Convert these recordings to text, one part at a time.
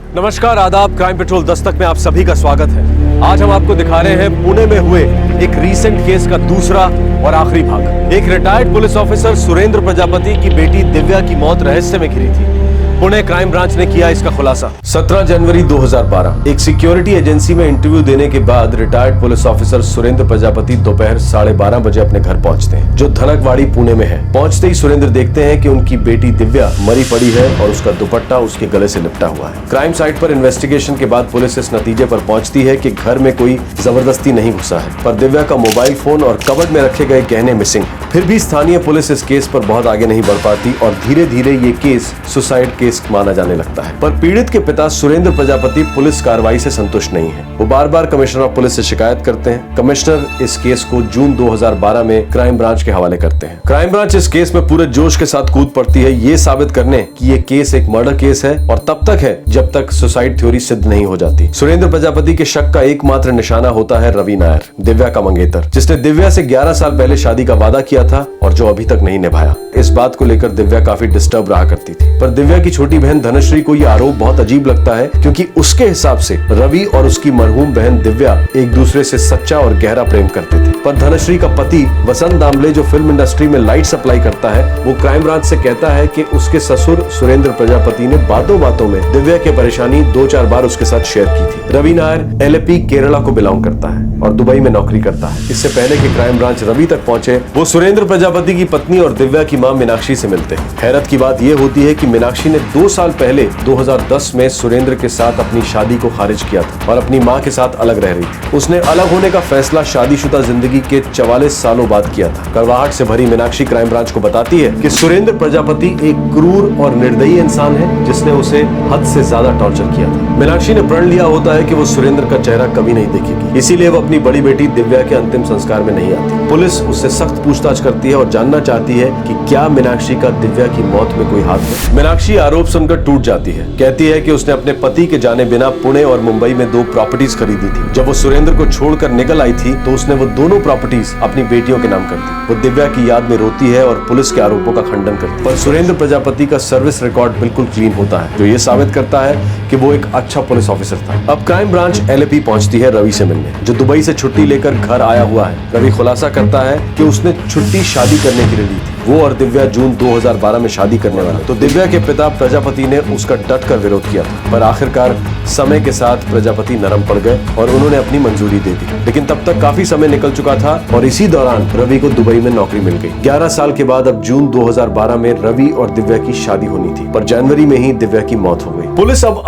नमस्कार, आदाब। Crime petrol Dastak में आप सभी का स्वागत है। आज हम आपको दिखा रहे हैं पुणे में हुए एक रीसेंट केस का दूसरा और आखिरी भाग। एक retired police officer Surendra Prajapati की बेटी दिव्या की मौत रहस्य में घिरी थी। पुणे क्राइम ब्रांच ने किया इसका खुलासा। 17 जनवरी 2012 एक सिक्योरिटी एजेंसी में इंटरव्यू देने के बाद retired police officer Surendra Prajapati दोपहर 12:30 बजे अपने घर पहुंचते हैं, जो धनकवाड़ी पुणे में है। पहुंचते ही सुरेंद्र देखते हैं कि उनकी बेटी दिव्या मरी पड़ी है और उसका दुपट्टा उसके गले से लिपटा हुआ है। क्राइम साइट पर इन्वेस्टिगेशन के बाद पुलिस इस नतीजे पर पहुंचती है कि घर में कोई जबरदस्ती नहीं घुसा है, पर दिव्या का मोबाइल फोन और कबर्ड में रखे गए गहने मिसिंग। फिर भी स्थानीय पुलिस इस केस पर बहुत आगे नहीं बढ़ पाती और धीरे धीरे ये केस सुसाइड केस माना जाने लगता है। पर पीड़ित के पिता सुरेंद्र प्रजापति पुलिस कार्रवाई से संतुष्ट नहीं है। वो बार बार कमिश्नर ऑफ पुलिस से शिकायत करते हैं। कमिश्नर इस केस को जून 2012 में क्राइम ब्रांच के हवाले करते हैं। क्राइम ब्रांच इस केस में पूरे जोश के साथ कूद पड़ती है, ये साबित करने कि ये केस एक मर्डर केस है और तब तक है जब तक सुसाइड थ्योरी सिद्ध नहीं हो जाती। सुरेंद्र प्रजापति के शक का एकमात्र निशाना होता है रवि नायर, दिव्या का मंगेतर, जिसने दिव्या से 11 साल पहले शादी का वादा किया था और जो अभी तक नहीं निभाया। इस बात को लेकर दिव्या काफी डिस्टर्ब रहा करती थी, पर दिव्या की छोटी बहन धनश्री को यह आरोप बहुत अजीब लगता है, क्योंकि उसके हिसाब से रवि और उसकी मरहूम बहन दिव्या एक दूसरे से सच्चा और गहरा प्रेम करते थे। पर धनश्री का पति वसंत दामले, जो फिल्म इंडस्ट्री में लाइट सप्लाई करता है, वो क्राइम ब्रांच से कहता है कि उसके ससुर सुरेंद्र प्रजापति ने बातों बातों में दिव्या की परेशानी 2-4 बार उसके साथ शेयर की थी। रवि नायर LAP केरला को बिलोंग करता है और दुबई में नौकरी करता है। इससे पहले कि क्राइम ब्रांच रवि तक पहुंचे, वो सुरेंद्र प्रजापति की पत्नी और दिव्या की मां मीनाक्षी से मिलते हैं। हैरत की बात यह होती है कि मीनाक्षी ने 2 साल पहले 2010 में सुरेंद्र के साथ अपनी शादी को खारिज किया था और अपनी मां के साथ अलग रह रही थी। उसने अलग होने का फैसला शादीशुदा जिंदगी के 44 सालों बाद किया था। कड़वाहट से भरी मीनाक्षी क्राइम ब्रांच को बताती है कि सुरेंद्र प्रजापति एक क्रूर और निर्दयी इंसान है, जिसने उसे हद से ज्यादा टॉर्चर किया था। मीनाक्षी ने प्रण लिया होता है कि वो सुरेंद्र का चेहरा कभी नहीं देखेगी, इसीलिए वो अपनी बड़ी बेटी दिव्या के अंतिम संस्कार में नहीं आती। पुलिस उससे सख्त पूछताछ करती है और जानना चाहती है कि क्या मीनाक्षी का दिव्या की मौत में कोई हाथ है। मीनाक्षी आरोप सुनकर टूट जाती है। कहती है कि उसने अपने पति के जाने बिना पुणे और मुंबई में 2 प्रॉपर्टीज खरीदी थी। जब वो सुरेंद्र को छोड़कर निकल आई थी तो उसने वो दोनों प्रॉपर्टीज अपनी बेटियों के नाम कर दी। वो दिव्या की याद में रोती है और पुलिस के आरोपों का खंडन करती है। पर सुरेंद्र प्रजापति का सर्विस रिकॉर्ड बिल्कुल क्लीन होता है, जो ये साबित करता है कि वो एक अच्छा पुलिस ऑफिसर था। अब क्राइम ब्रांच LAP पहुंचती है रवि से मिलने, जो दुबई से छुट्टी लेकर घर आया हुआ है। रवि खुलासा करता है कि उसने छुट्टी शादी करने के लिए ली थी। वो और दिव्या जून 2012 में शादी करने वाला, तो दिव्या के पिता प्रजापति ने उसका डटकर विरोध किया था। पर आखिरकार समय के साथ प्रजापति नरम पड़ गए और उन्होंने अपनी मंजूरी दे दी। लेकिन तब तक काफी समय निकल चुका था और इसी दौरान रवि को दुबई में नौकरी मिल गई। 11 साल के बाद अब जून 2012 में रवि और दिव्या की शादी होनी थी, पर जनवरी में ही दिव्या की मौत हो गई। पुलिस अब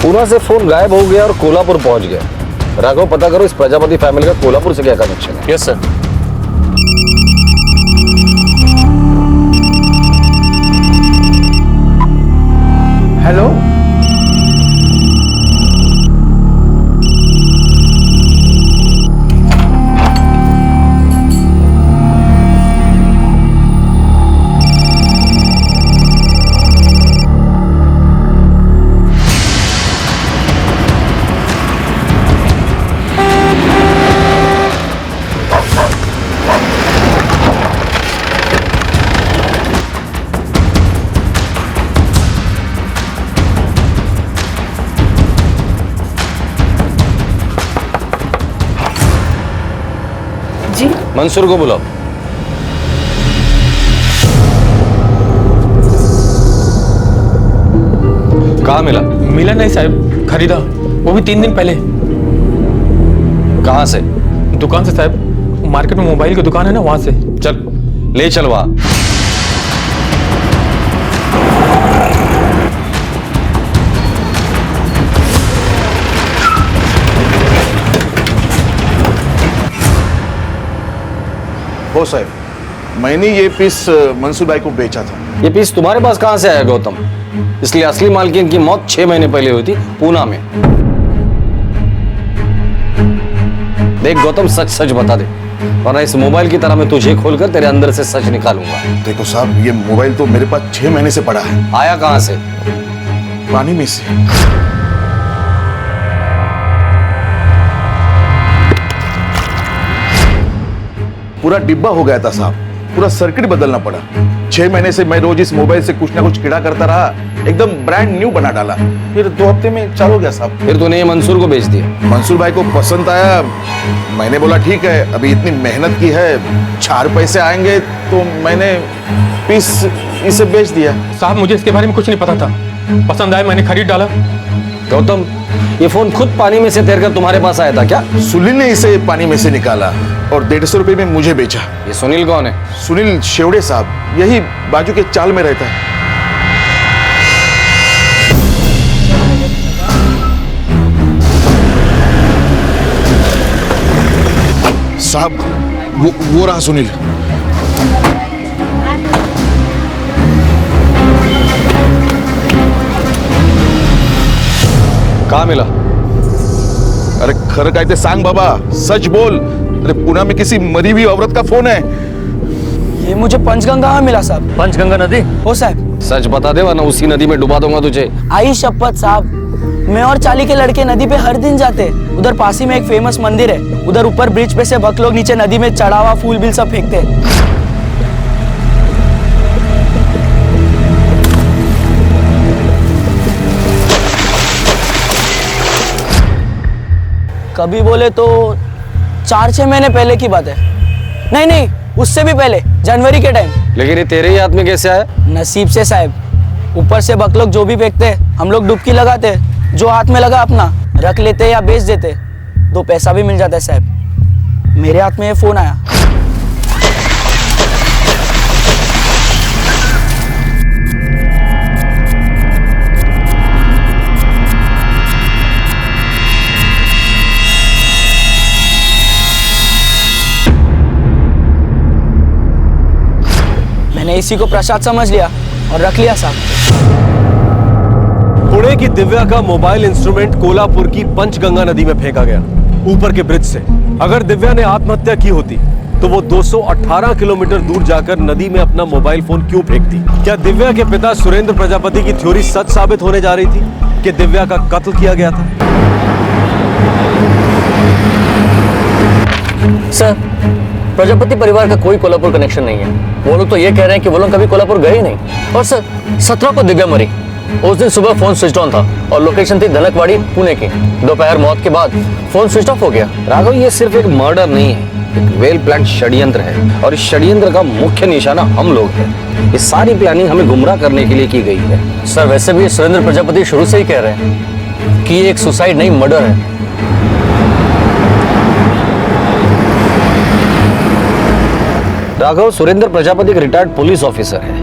पुणे से फोन गायब हो गया और कोल्हापुर पहुंच गया। राघव, पता करो इस प्रजापति फैमिली का कोल्हापुर से क्या कनेक्शन है। Yes sir. हेलो, जी मंसूर को बुलाओ। कहाँ मिला? मिला नहीं साहब, खरीदा, वो भी 3 दिन पहले। कहाँ से? दुकान से साहब, मार्केट में मोबाइल की दुकान है ना, वहां से। चल ले चल वहां। हो साहब, मैंने ये पीस मंसूर भाई को बेचा था। ये पीस तुम्हारे पास कहां से आया गौतम? इसलिए असली मालकिन की मौत 6 महीने पहले हुई थी पूना में। देख गौतम, सच सच बता दे, वरना इस मोबाइल की तरह मैं तुझे खोलकर तेरे अंदर से सच निकालूंगा। देखो साहब, ये मोबाइल तो मेरे पास 6 महीने से पड़ा है। आया कहां से? पानी में से। पूरा डिब्बा हो गया था साहब, पूरा सर्किट बदलना पड़ा। 6 महीने से मैं रोज इस मोबाइल से कुछ ना कुछ कीड़ा करता रहा, एकदम ब्रांड न्यू बना डाला। फिर 2 हफ्ते में चालू हो गया साहब। फिर तूने ये मंसूर को बेच दिया? मंसूर भाई को पसंद आया, मैंने बोला ठीक है, अभी इतनी मेहनत की है, 4 पैसे आएंगे, तो मैंने पीस इसे बेच दिया। साहब मुझे इसके बारे में कुछ नहीं पता था, पसंद आया मैंने खरीद डाला। गौतम, ये फोन खुद पानी में से तैरकर तुम्हारे पास आया था क्या? सुनील ने इसे पानी में से निकाला और 150 रुपए में मुझे बेचा। ये सुनील कौन है? सुनील शेवड़े साहब, यही बाजू के चाल में रहता है। साहब वो रहा सुनील। कहाँ मिला? अरे खरं काय ते सांग बाबा, सच बोल। अरे पुणे में किसी मरी हुई औरत का फोन है। ये मुझे पंचगंगा में मिला साहब। पंचगंगा नदी? हो साहब। सच बता दे, वरना उसी नदी में डुबा दूंगा तुझे। आई शपथ साहब, मैं और चाली के लड़के नदी पे हर दिन जाते। उधर पास ही में एक फेमस मंदिर है, उधर ऊपर ब्रिज पे से भक्त लोग नीचे नदी में चढ़ावा फूल बिल सब फेंकते। कभी बोले तो 4-6 महीने पहले की बात है। नहीं नहीं, उससे भी पहले, जनवरी के टाइम। लेकिन ये तेरे ही हाथ में कैसे आया? नसीब से साहब, ऊपर से बक लोग जो भी फेंकते हम लोग डुबकी लगाते, जो हाथ में लगा अपना रख लेते या बेच देते, 2 पैसा भी मिल जाता है साहब। मेरे हाथ में ये फोन आया। मैंने इसी को प्रसाद समझ लिया और रख लिया साहब। पुणे की दिव्या का मोबाइल इंस्ट्रूमेंट कोल्हापुर की पंचगंगा नदी में फेंका गया, ऊपर के ब्रिज से। अगर दिव्या ने आत्महत्या की होती तो वो 218 किलोमीटर दूर जाकर नदी में अपना मोबाइल फोन क्यों फेंकती? क्या दिव्या के पिता सुरेंद्र प्रजापति की थ्योरी सच साबित होने जा रही थी कि दिव्या का कत्ल किया गया था? सर, प्रजापति परिवार का कोई कोल्हापुर कनेक्शन नहीं है। वो लोग तो ये कह रहे हैं कि वो लोग कभी कोल्हापुर गए ही नहीं। और सर, 17 को दिव्या मरी, उस दिन सुबह फोन स्विच ऑन था और लोकेशन थी धनकवाड़ी पुणे की। दोपहर मौत के बाद फोन स्विच ऑफ हो गया। राघव, ये सिर्फ एक मर्डर नहीं है, एक वेल प्लान षड्यंत्र है, और इस षड्यंत्र का मुख्य निशाना हम लोग हैं। ये सारी प्लानिंग हमें गुमराह करने के लिए की गई है। सर, वैसे भी सुरेंद्र प्रजापति शुरू से ही कह रहे हैं कि ये एक सुसाइड नहीं मर्डर है। राघव, सुरेंद्र प्रजापति एक रिटायर्ड पुलिस ऑफिसर है,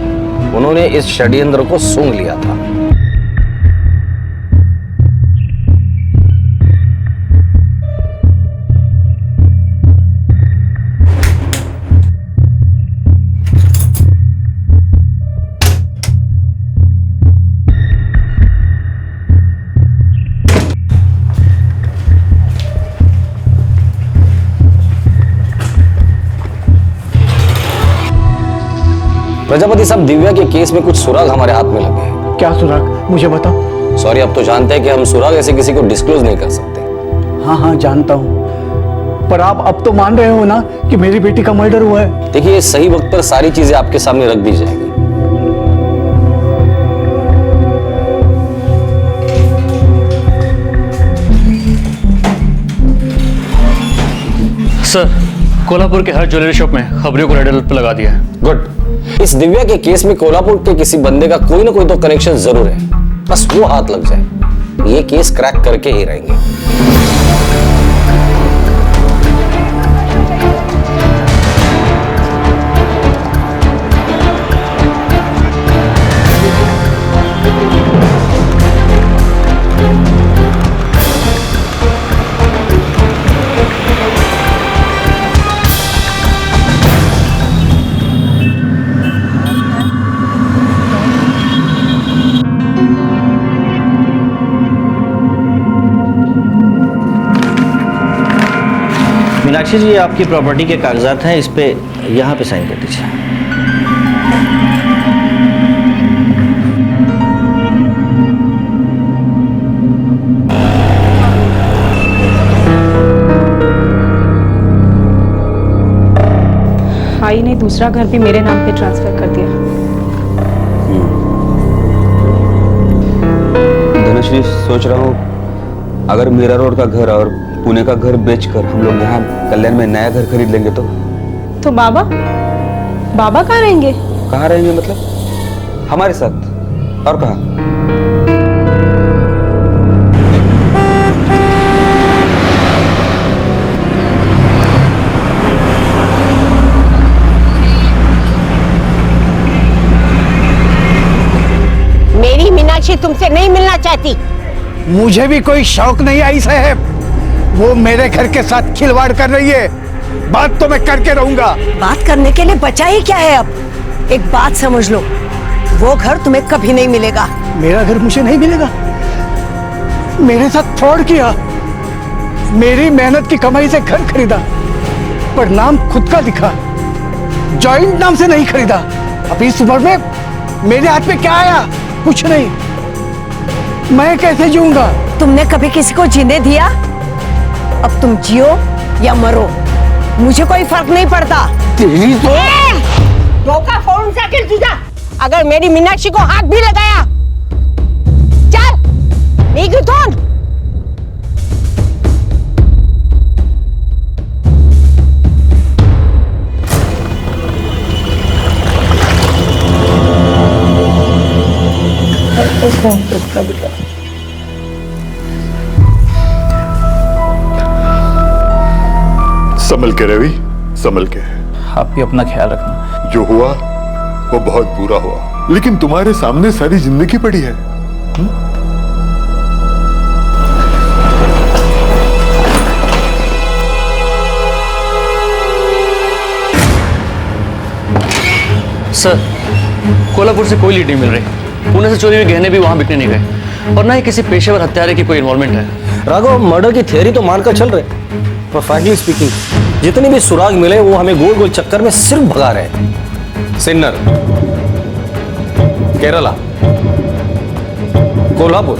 उन्होंने इस षड्यंत्र को सूंघ लिया था। प्रजापति साहब, दिव्या के केस में कुछ सुराग हमारे हाथ में लगे हैं। क्या सुराग, मुझे बताओ। सॉरी, अब तो जानते हैं कि हम सुराग ऐसे किसी को डिस्क्लोज नहीं कर सकते। हाँ हाँ जानता हूँ, पर आप अब तो मान रहे हो ना कि मेरी बेटी का मर्डर हुआ है। देखिए, सही वक्त पर सारी चीजें आपके सामने रख दी जाएगी। सर, कोल्हापुर के हर ज्वेलरी शॉप में खबरियों को रेड अलर्ट पर लगा दिया है। गुड। इस दिव्या के केस में कोल्हापुर के किसी बंदे का कोई ना कोई तो कनेक्शन जरूर है, बस वो हाथ लग जाए, ये केस क्रैक करके ही रहेंगे। मीनाक्षी जी, ये आपकी प्रॉपर्टी के कागजात हैं, इस पे यहाँ पे साइन कर दीजिए। भाई ने दूसरा घर भी मेरे नाम पे ट्रांसफर कर दिया। धनश्री, सोच रहा हूँ अगर मीरा रोड का घर और पुणे का घर बेचकर हम लोग यहाँ कल्याण में नया घर खरीद लेंगे तो बाबा कहाँ रहेंगे? कहाँ रहेंगे मतलब? हमारे साथ। और कहाँ? मेरी मीनाक्षी तुमसे नहीं मिलना चाहती। मुझे भी कोई शौक नहीं आई साहब। वो मेरे घर के साथ खिलवाड़ कर रही है। बात तो मैं करके रहूंगा। बात करने के लिए बचा ही क्या है अब? एक बात समझ लो, वो घर तुम्हें कभी नहीं मिलेगा। मेरा घर मुझे नहीं मिलेगा? मेरे साथ फ्रॉड किया, मेरी मेहनत की कमाई से घर खरीदा, पर नाम खुद का दिखा, जॉइंट नाम से नहीं खरीदा। अभी इस उम्र में मेरे हाथ में क्या आया? कुछ नहीं। मैं कैसे जीऊंगा? तुमने कभी किसी को जीने दिया? अब तुम जियो या मरो, मुझे कोई फर्क नहीं पड़ता। तेरी तो धोखा फोन से तुझा, अगर मेरी मीनाक्षी को हाथ भी लगाया, चल निकल। संभल के रवि, संभल के। आप भी अपना ख्याल रखना। जो हुआ वो बहुत बुरा हुआ, लेकिन तुम्हारे सामने सारी जिंदगी पड़ी है। सर, कोल्हापुर से कोई लीड नहीं मिल रही। पुणे से चोरी हुए गहने भी वहां बिकने नहीं गए, और ना ही किसी पेशेवर हत्यारे की कोई इन्वॉल्वमेंट है। राघव, मर्डर की थियरी तो मानकर चल रहे, पर फ्रैंकली स्पीकिंग जितने भी सुराग मिले वो हमें गोल गोल चक्कर में सिर्फ भगा रहे हैं। सिन्नर, केरला, कोल्हापुर।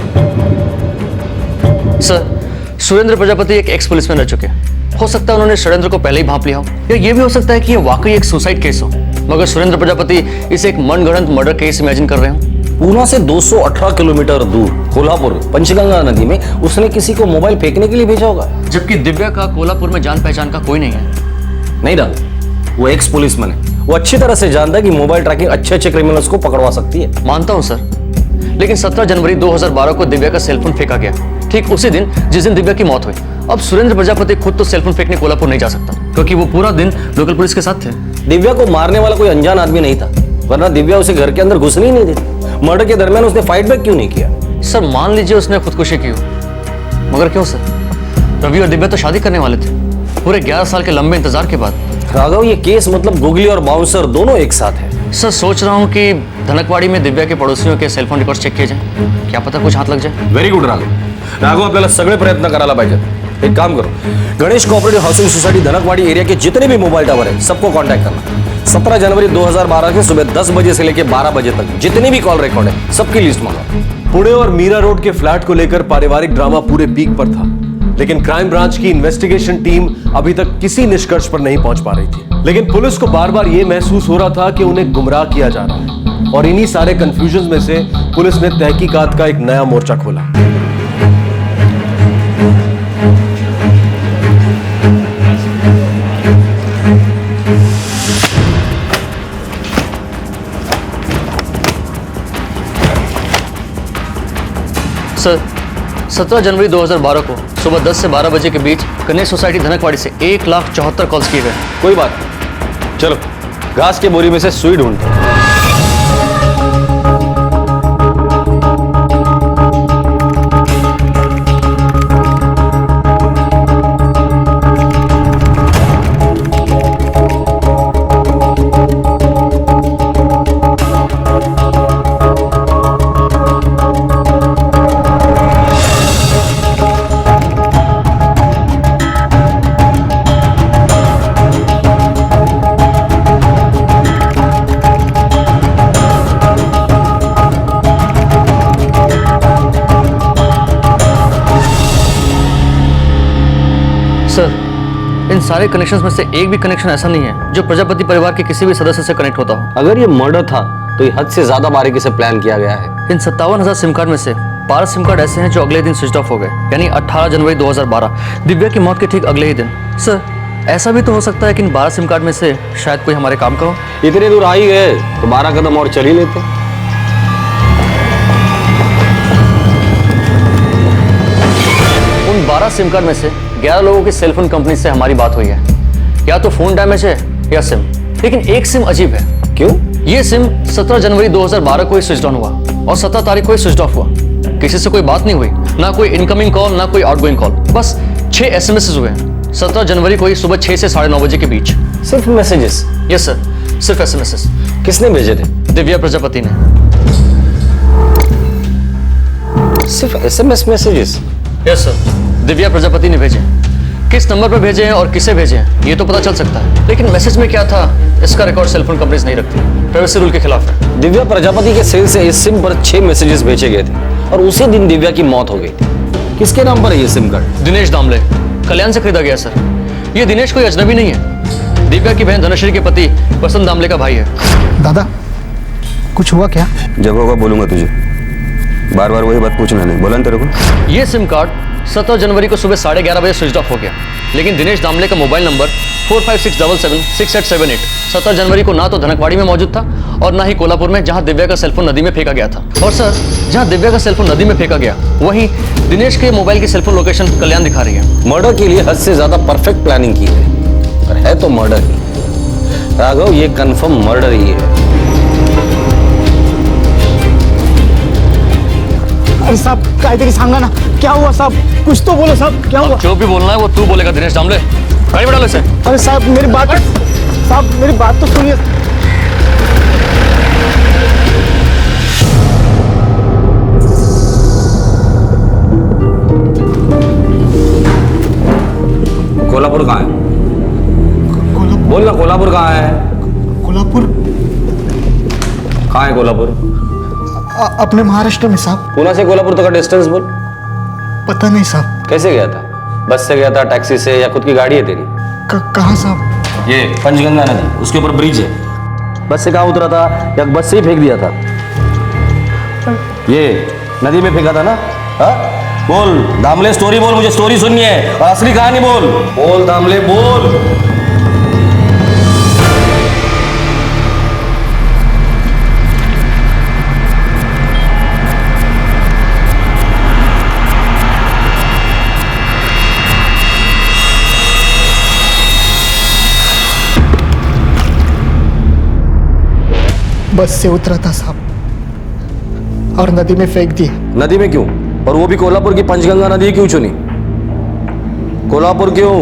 सर, सुरेंद्र प्रजापति एक एक्स पुलिसमैन रह चुके हैं। हो सकता है उन्होंने षड्यंत्र को पहले ही भांप लिया हो, या ये भी हो सकता है कि ये वाकई एक सुसाइड केस हो, मगर सुरेंद्र प्रजापति इसे एक मनगढ़ंत मर्डर केस इमेजिन कर रहे हो। पूना से 218 किलोमीटर दूर कोल्हापुर पंचगंगा नदी में उसने किसी को मोबाइल फेंकने के लिए भेजा होगा, जबकि दिव्या का कोल्हापुर में जान पहचान का कोई नहीं है। नहीं राघव, वो एक्स पुलिसमैन है। वो अच्छी तरह से जानता है कि मोबाइल ट्रैकिंग अच्छे अच्छे क्रिमिनल्स को पकड़वा सकती है। मानता हूं सर, लेकिन 17 जनवरी 2012 को दिव्या का सेलफोन फेंका गया, ठीक उसी दिन जिस दिन दिव्या की मौत हुई। अब सुरेंद्र प्रजापति खुद तो सेलफोन फेंकने कोल्हापुर नहीं जा सकता, क्योंकि वो पूरा दिन लोकल पुलिस के साथ थे। दिव्या को मारने वाला कोई अनजान आदमी नहीं था, वरना दिव्या उसे घर के अंदर घुसने ही नहीं देती। मर्डर के दरमियान उसने फाइट बैक क्यों नहीं किया? सर, मान लीजिए उसने खुदकुशी की हो, मगर क्यों सर? रवि और दिव्या तो शादी करने वाले थे, पूरे 11 साल के लंबे इंतजार के बाद। राघव, ये केस मतलब गुगली और बाउंसर दोनों एक साथ है। सर, सोच रहा हूँ कि धनकवाड़ी में दिव्या के पड़ोसियों के सेलफोन रिकॉर्ड चेक किए जाए, क्या पता कुछ हाथ लग जाए। व्हेरी गुड राघव, आपल्याला सगळे प्रयत्न करायला पाहिजे। एक काम करो, Ganesh cooperative housing society Dhankawadi area के जितने भी मोबाइल टावर है सबको कांटेक्ट करना। 17 जनवरी 2012 के सुबह 10 बजे से लेकर 12 बजे तक जितने भी कॉल रिकॉर्ड है सबकी लिस्ट मांगा। पुणे और मीरा रोड के फ्लैट को लेकर पारिवारिक ड्रामा पूरे पीक पर था, लेकिन क्राइम ब्रांच की इन्वेस्टिगेशन टीम अभी तक किसी निष्कर्ष पर नहीं पहुंच पा रही थी। लेकिन पुलिस को बार बार यह महसूस हो रहा था कि उन्हें गुमराह किया जा रहा है, और इन्हीं सारे कंफ्यूजन में से पुलिस ने तहकीकात का एक नया मोर्चा खोला। सर, 17 जनवरी 2012 को सुबह 10 से 12 बजे के बीच गणेश सोसाइटी धनकवाड़ी से 1,74,000 कॉल्स किए गए। कोई बात नहीं, चलो घास के बोरी में से सुई ढूंढते हैं। इन सारे कनेक्शंस में से एक भी कनेक्शन ऐसा नहीं है जो प्रजापति परिवार के किसी भी सदस्य से कनेक्ट होता हो। अगर ये मर्डर था तो ये हद से ज्यादा बारीकी से प्लान किया गया है। इन 57,000 सिम कार्ड में से 12 सिम कार्ड ऐसे हैं जो अगले दिन स्विच ऑफ हो गए, यानी 18 जनवरी 2012, दिव्या की मौत के ठीक अगले ही दिन। सर, ऐसा भी तो हो सकता है कि इन 12 सिम कार्ड में से शायद कोई हमारे काम का हो। इतने दूर आ ही गए तो 12 कदम और चल ही लेते। उन 12 सिम कार्ड में से 11 लोगों की सेलफोन कंपनी से हमारी बात हुई है। या तो फोन डैमेज है या सिम, लेकिन एक सिम अजीब है। क्यों? ये सिम 17 जनवरी 2012 को ही स्विच ऑन हुआ और 17 तारीख को ही स्विच ऑफ हुआ। किसी से कोई बात नहीं हुई, ना कोई इनकमिंग कॉल ना कोई आउटगोइंग कॉल, बस 6 एसएमएस हुए हैं 17 जनवरी को ही सुबह 6 से 9:30 बजे के बीच। सिर्फ मैसेजेस? यस सर, सिर्फ एसएमएस। किसने भेजे थे? दिव्या प्रजापति ने। सिर्फ SMS messages? Yes sir, Divya Prajapati ने भेजे। किस नंबर पर भेजे हैं और किसे भेजे हैं ये तो पता चल सकता है, लेकिन मैसेज में क्या था इसका रिकॉर्ड सेलफोन कंपनीज नहीं रखती, प्राइवेसी रूल के खिलाफ है। दिव्या प्रजापति के सेल से इस सिम पर 6 मैसेजेस भेजे गए थे और उसी दिन दिव्या की मौत हो गई थी। किसके नाम पर है ये सिम कार्ड? दिनेश दामले, कल्याण से खरीदा गया सर। ये दिनेश कोई अजनबी नहीं है, दिव्या की बहन धनश्री के पति वसंत दामले का भाई है। दादा, कुछ हुआ क्या? जब होगा बोलूंगा तुझे, बार बार वही बात पूछना नहीं। बोला ना तेरे को? ये सिम कार्ड 17 जनवरी को सुबह 11:30 बजे स्विच ऑफ हो गया, लेकिन दिनेश दामले का मोबाइल नंबर 45677688 17 जनवरी को ना तो धनकवाड़ी में मौजूद था और ना ही कोल्हापुर में, जहां दिव्या का सेलफोन नदी में फेंका गया था। और सर, जहां दिव्या का सेलफोन नदी में फेंका गया वहीं दिनेश के मोबाइल की सेलफोन लोकेशन कल्याण दिखा रही है। मर्डर के लिए हद से ज्यादा परफेक्ट प्लानिंग की है, पर है तो मर्डर ही। राघव, ये कंफर्म मर्डर ही है। अरे साहब, काहीतरी सांगा ना, क्या हुआ साहब? कुछ तो बोलो साहब, क्या हुआ? जो भी बोलना है वो तू बोलेगा दिनेश दामले। गाड़ी बढ़ा लो इसे। अरे साहब, मेरी बात तो सुनिए। कोल्हापुर कहाँ है? बोल ना, कोल्हापुर कहाँ है? कोल्हापुर कहाँ है कोल्हापुर? अपने महाराष्ट्र में साहब। पुणे से कोल्हापुर तक का डिस्टेंस बोल। पता नहीं साहब। कैसे गया था? बस से गया था, टैक्सी से, या खुद की गाड़ी है तेरी? कहाँ साहब? ये पंचगंगा नदी, उसके ऊपर ब्रिज है। बस से कहाँ उतरा था या बस से ही फेंक दिया था? ये नदी में फेंका था ना? हाँ? बोल दामले, स्टोरी बोल, मुझे स्टोरी सुननी है और असली कहानी बोल। बोल दामले, बोल। बस से उतरा था साहब और नदी में फेंक दिया। नदी में क्यों? और वो भी कोल्हापुर की पंचगंगा नदी क्यों चुनी? कोल्हापुर क्यों?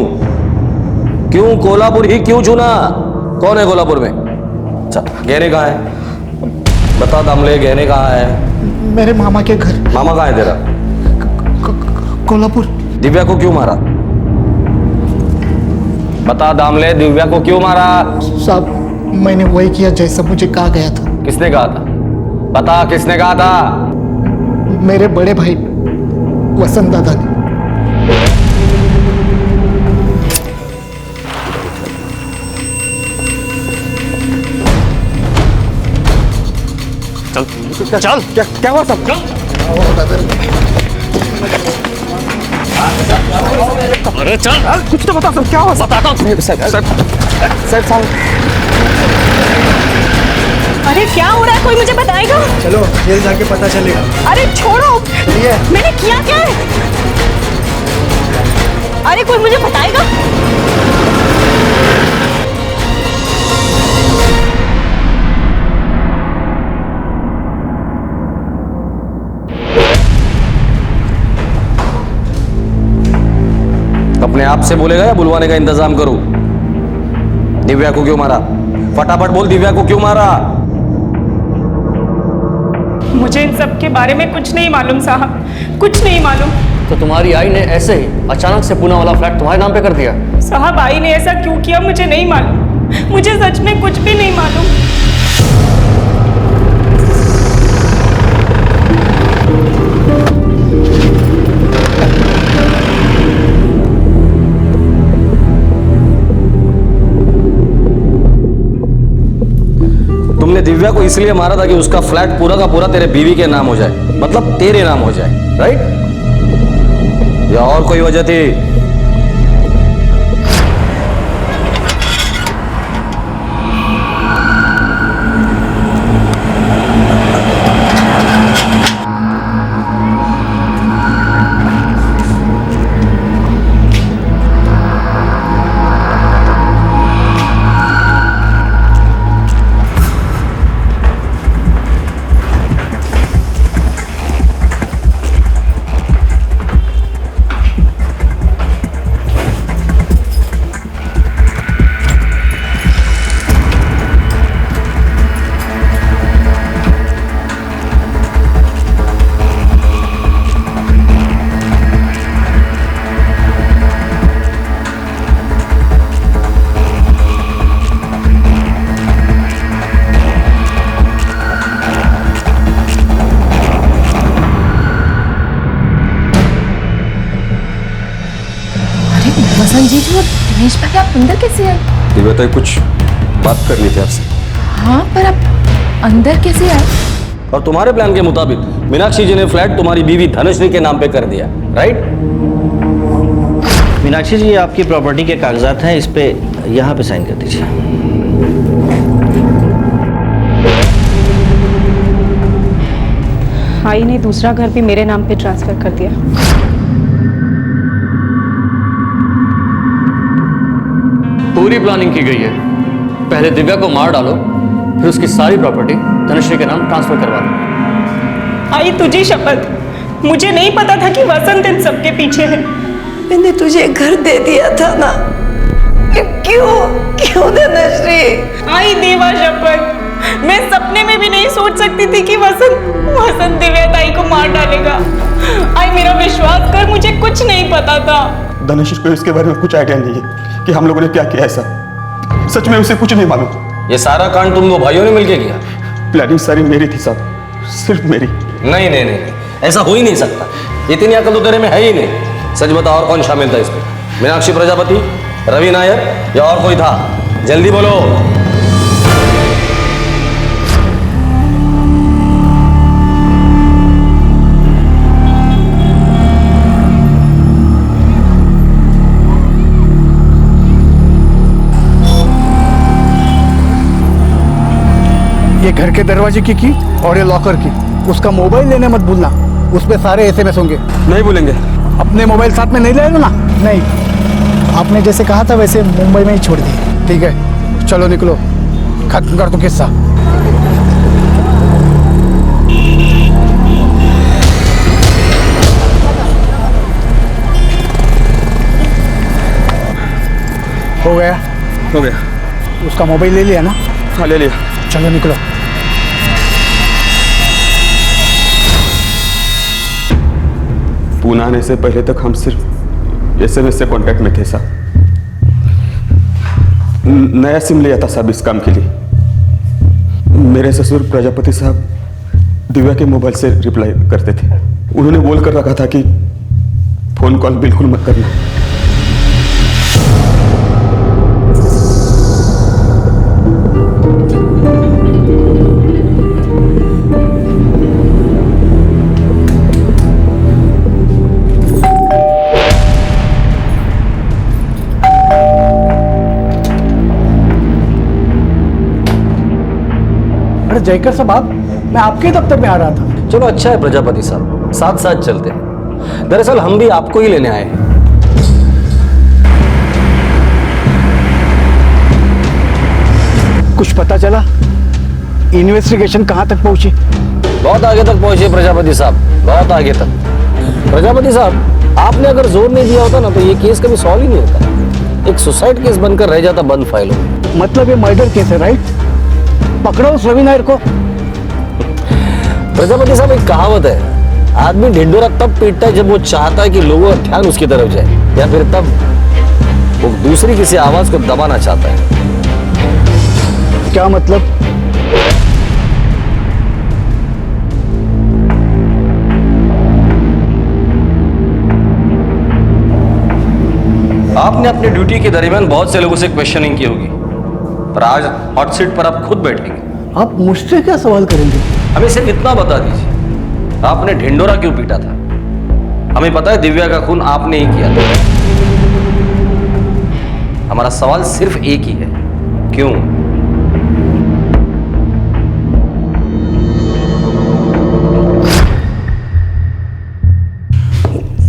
क्यों कोल्हापुर ही क्यों चुना? कौन है कोल्हापुर में? गहने कहाँ है? बता दामले, गहने कहाँ है? मेरे मामा के घर। मामा कहाँ है तेरा? कोल्हापुर। दिव्या को क्यों मारा? बता दामले, दिव्या को क्यों मारा? साहब, मैंने वही किया जैसा मुझे कहा गया था। किसने कहा था? बता, किसने कहा था? मेरे बड़े भाई वसंत दादा ने। चल चल। क्या हुआ साहब? अरे चल, कुछ तो बता साहब, क्या हुआ? बताता हूँ। साहब। अरे क्या हो रहा है, कोई मुझे बताएगा? चलो जेल जाके पता चलेगा। अरे छोड़ो, मैंने किया क्या है? अरे कोई मुझे बताएगा? अपने आप से बोलेगा या बुलवाने का इंतजाम करूं? दिव्या को क्यों मारा? फटाफट बोल, दिव्या को क्यों मारा? मुझे इन सब के बारे में कुछ नहीं मालूम साहब, कुछ नहीं मालूम। तो तुम्हारी आई ने ऐसे ही अचानक से पूना वाला फ्लैट तुम्हारे नाम पे कर दिया? साहब, आई ने ऐसा क्यों किया मुझे नहीं मालूम, मुझे सच में कुछ भी नहीं मालूम। तूने दिव्या को इसलिए मारा था कि उसका फ्लैट पूरा का पूरा तेरे बीवी के नाम हो जाए, मतलब तेरे नाम हो जाए, राइट? या और कोई वजह थी? संजीत और दिनेश भाई आप अंदर कैसे आए? दिव्या तो कुछ बात करनी थी आपसे। हाँ पर आप अंदर कैसे आए? और तुम्हारे प्लान के मुताबिक मीनाक्षी जी ने फ्लैट तुम्हारी बीवी धनश्री के नाम पे कर दिया, राइट? मीनाक्षी जी, ये आपकी प्रॉपर्टी के कागजात हैं, इस पे यहाँ पे साइन कर दीजिए। आई ने दूसरा घर भी मेरे नाम पे ट्रांसफर कर दिया। पूरी प्लानिंग की गई है। पहले दिव्या को मार डालो, फिर उसकी सारी प्रॉपर्टी धनश्री के नाम ट्रांसफर करवा दो। आई तुझे शपथ, मुझे नहीं पता था कि वसंत इन सबके पीछे है। मैंने तुझे घर दे दिया था ना, क्यों धनश्री? आई देवा शपथ, मैं सपने में भी नहीं सोच सकती थी कि वसंत दिव्या ताई को मार डालेगा। आई मेरा विश्वास कर, मुझे कुछ नहीं पता था। धनश्री को इसके बारे में कुछ आइडिया नहीं है कि हम लोगों ने क्या किया ऐसा। सच में उसे कुछ नहीं मालूम। ये सारा कांड तुम दो भाइयों ने मिलके किया? प्लानिंग सारी मेरी थी साहब, सिर्फ मेरी। नहीं नहीं नहीं, ऐसा हो ही नहीं सकता। इतनी अकल तो तेरे में है ही नहीं। सच बता, और कौन शामिल था इसमें? मीनाक्षी प्रजापति, रवि नायर या और कोई था? जल्दी बोलो। ये घर के दरवाजे की और ये लॉकर की। उसका मोबाइल लेने मत भूलना, उस पे सारे एसएमएस होंगे। नहीं भूलेंगे। अपने मोबाइल साथ में नहीं ले ना? नहीं, आपने जैसे कहा था वैसे मुंबई में ही छोड़ दिए। ठीक है, चलो निकलो, खत्म कर दो किस्सा। हो गया? हो गया। उसका मोबाइल ले लिया ना? हाँ ले लिया। चलो निकलो। पूना आने से पहले तक हम सिर्फ एसएमएस से कांटेक्ट में थे साहब। नया सिम लिया था साहब इस काम के लिए। मेरे ससुर प्रजापति साहब दिव्या के मोबाइल से रिप्लाई करते थे। उन्होंने बोल कर रखा था कि फोन कॉल बिल्कुल मत करना। जयकर साहब, मैं आपके दफ्तर में आ रहा था। चलो अच्छा है प्रजापति साहब, साथ साथ चलते हैं। दरअसल हम भी आपको ही लेने आए हैं। कुछ पता चला? इन्वेस्टिगेशन कहां तक पहुंची? बहुत आगे तक पहुंचे प्रजापति साहब, बहुत आगे तक। प्रजापति साहब, आपने अगर जोर नहीं दिया होता ना तो ये केस कभी सॉल्व ही नहीं होता। एक सुसाइड केस बनकर रह जाता बंद फाइलों में। मतलब ये मर्डर केस है, राइट? पकड़ो उस रवि नायर को। प्रजापति साहब, एक कहावत है, आदमी ढिंडोरा तब पीटता है जब वो चाहता है कि लोगों का ध्यान उसकी तरफ जाए, या फिर तब वो दूसरी किसी आवाज को दबाना चाहता है। क्या मतलब? आपने अपनी ड्यूटी के दरमियान बहुत से लोगों से क्वेश्चनिंग की होगी, पर आज हॉट सीट पर आप खुद बैठेंगे आप मुझसे क्या सवाल करेंगे? हमें सिर्फ इतना बता दीजिए, आपने ढिंडोरा क्यों पीटा था? हमें पता है दिव्या का खून आपने ही किया था। हमारा सवाल सिर्फ एक ही है, क्यों?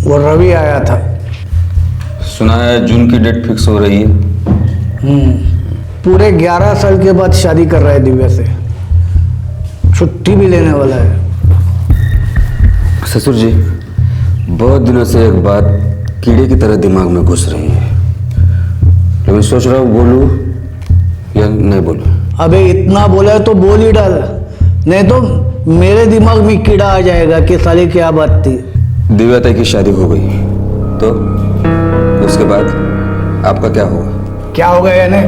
वो रवि आया था। सुना है जून की डेट फिक्स हो रही है। पूरे 11 साल के बाद शादी कर रहा है दिव्या से, छुट्टी भी लेने वाला है। ससुर जी, बहुत दिनों से एक बात कीड़े की तरह दिमाग में घुस रही है, लेकिन सोच रहा हूँ बोलूं या नहीं बोलूं। अबे इतना बोला है तो बोल ही डाल, नहीं तो मेरे दिमाग में कीड़ा आ जाएगा कि साले क्या बात थी। दिव्या ताई की शादी हो गई तो उसके बाद आपका क्या होगा? क्या होगा यानी?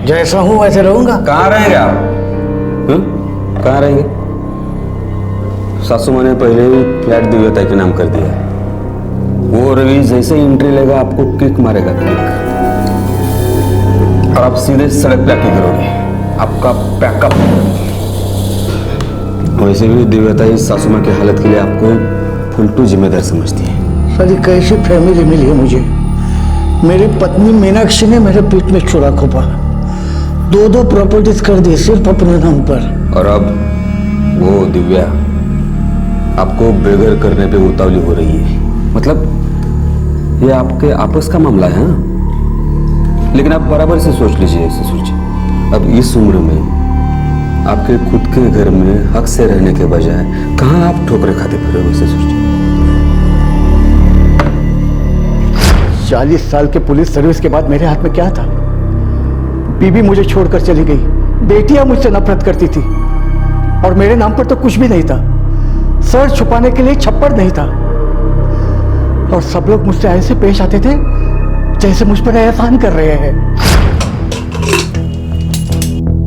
जैसा हूं वैसे रहूंगा। कहाँ रहेंगे आप? कहाँ रहेंगे? सासू माँ ने पहले ही फ्लैट दिव्या ताई के नाम कर दिया है। वो रवि जैसे ही एंट्री लेगा आपको किक मारेगा, किक, और आप सीधे सड़क पे आके गिरोगे। आपका पैकअप। वैसे भी दिव्या ताई सासू माँ की हालत के लिए आपको फुलटू जिम्मेदार समझती है। साली कैसी फैमिली मिली है मुझे। मेरी पत्नी मीनाक्षी ने मेरे पीठ में छुरा खोपा, 2 प्रॉपर्टीज कर दी सिर्फ अपने नाम पर। और अब वो दिव्या आपको बेघर करने पे उतावली हो रही है। मतलब ये आपके आपस का मामला है, हाँ? लेकिन आप बराबर से सोच लीजिए ससुर जी, अब इस उम्र में आपके खुद के घर में हक से रहने के बजाय कहाँ आप ठोकरे खाते फिर हो ससुर जी? 40 साल के पुलिस सर्विस के बाद मेरे हाथ में क्या था? बीबी मुझे छोड़कर चली गई, बेटियां मुझसे नफरत करती थी, और मेरे नाम पर तो कुछ भी नहीं था। सर छुपाने के लिए छप्पड़ नहीं था, और सब लोग मुझसे ऐसे पेश आते थे जैसे मुझ पर एहसान कर रहे हैं।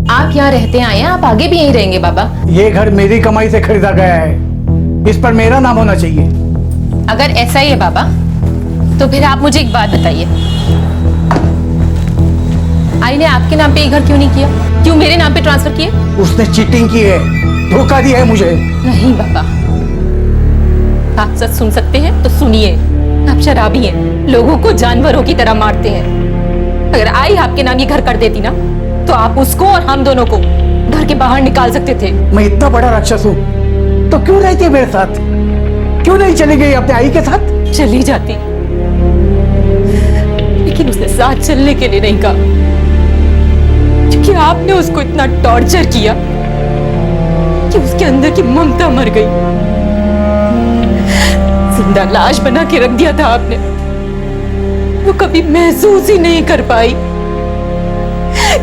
आप यहाँ रहते आए हैं, आप आगे भी यहीं रहेंगे बाबा? ये घर मेरी कमाई से खरीदा गया है, इस पर मेरा नाम होना चाहिए। अगर ऐसा ही है बाबा, तो फिर आप मुझे एक बात बताइए, आई ने आपके नाम पे ये घर क्यों नहीं किया? क्यों मेरे नाम पे ट्रांसफर किए? उसने चीटिंग की है, धोखा दिया है मुझे। नहीं बाबा, आप सच सुन सकते हैं तो सुनिए। आप शराबी हैं, लोगों को जानवरों की तरह मारते हैं। अगर आई आपके नाम ये घर कर देती ना, तो आप उसको और हम दोनों को घर के बाहर निकाल सकते थे। मैं इतना बड़ा राक्षस हूँ तो क्यों रहती है मेरे साथ? क्यों नहीं चली गई अपने आई के साथ? चली जाती, लेकिन उसने साथ चलने के लिए नहीं कहा, क्योंकि आपने उसको इतना टॉर्चर किया कि उसके अंदर की ममता मर गई। जिंदा लाश बना के रख दिया था आपने। वो कभी महसूस ही नहीं कर पाई